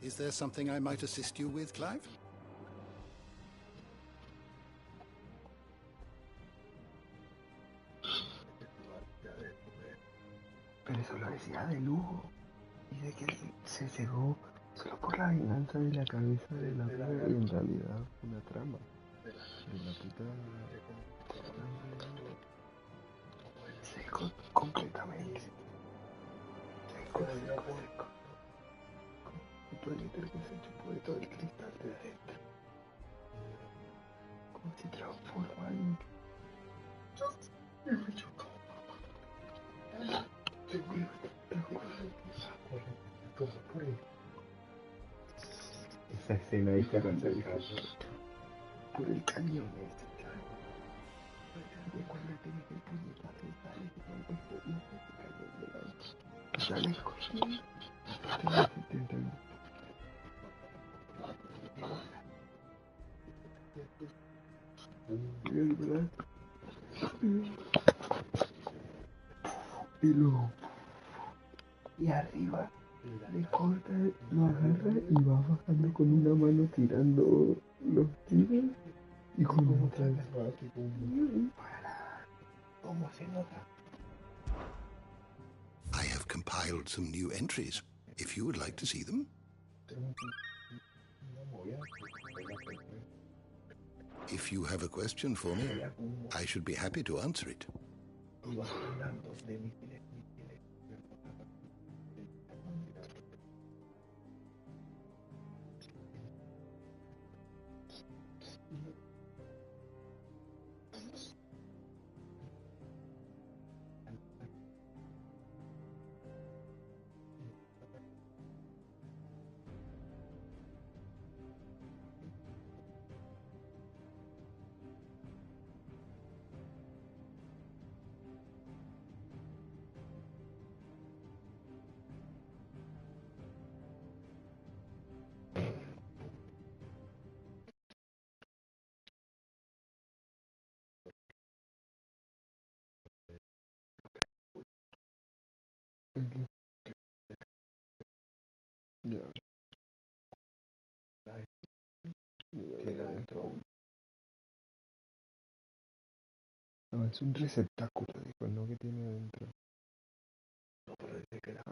Is there something I might assist you with, Clive? Pero eso lo decía de lujo. Y de que él se cegó solo por la venganza de la cabeza de la piba y en realidad fue una trama. De la puta... Seco completamente. Seco, seco, seco. Y puede que se chupó de todo el cristal de adentro. Como si transforma en... Y me chocó. Te juro que por ahí. Esa escena ahí que cuando el por el cañón ese, y cuando tiene que puñetazo y sale y se cañón de la sale corriendo. Y el brazo y luego y arriba le corta, lo agarra y va bajando con una mano tirando los tiros y con otra va para cómo se nota. I have compiled some new entries, if you would like to see them. If you have a question for me, I should be happy to answer it. No, es un receptáculo, dijo, no que tiene adentro. No, pero dice que era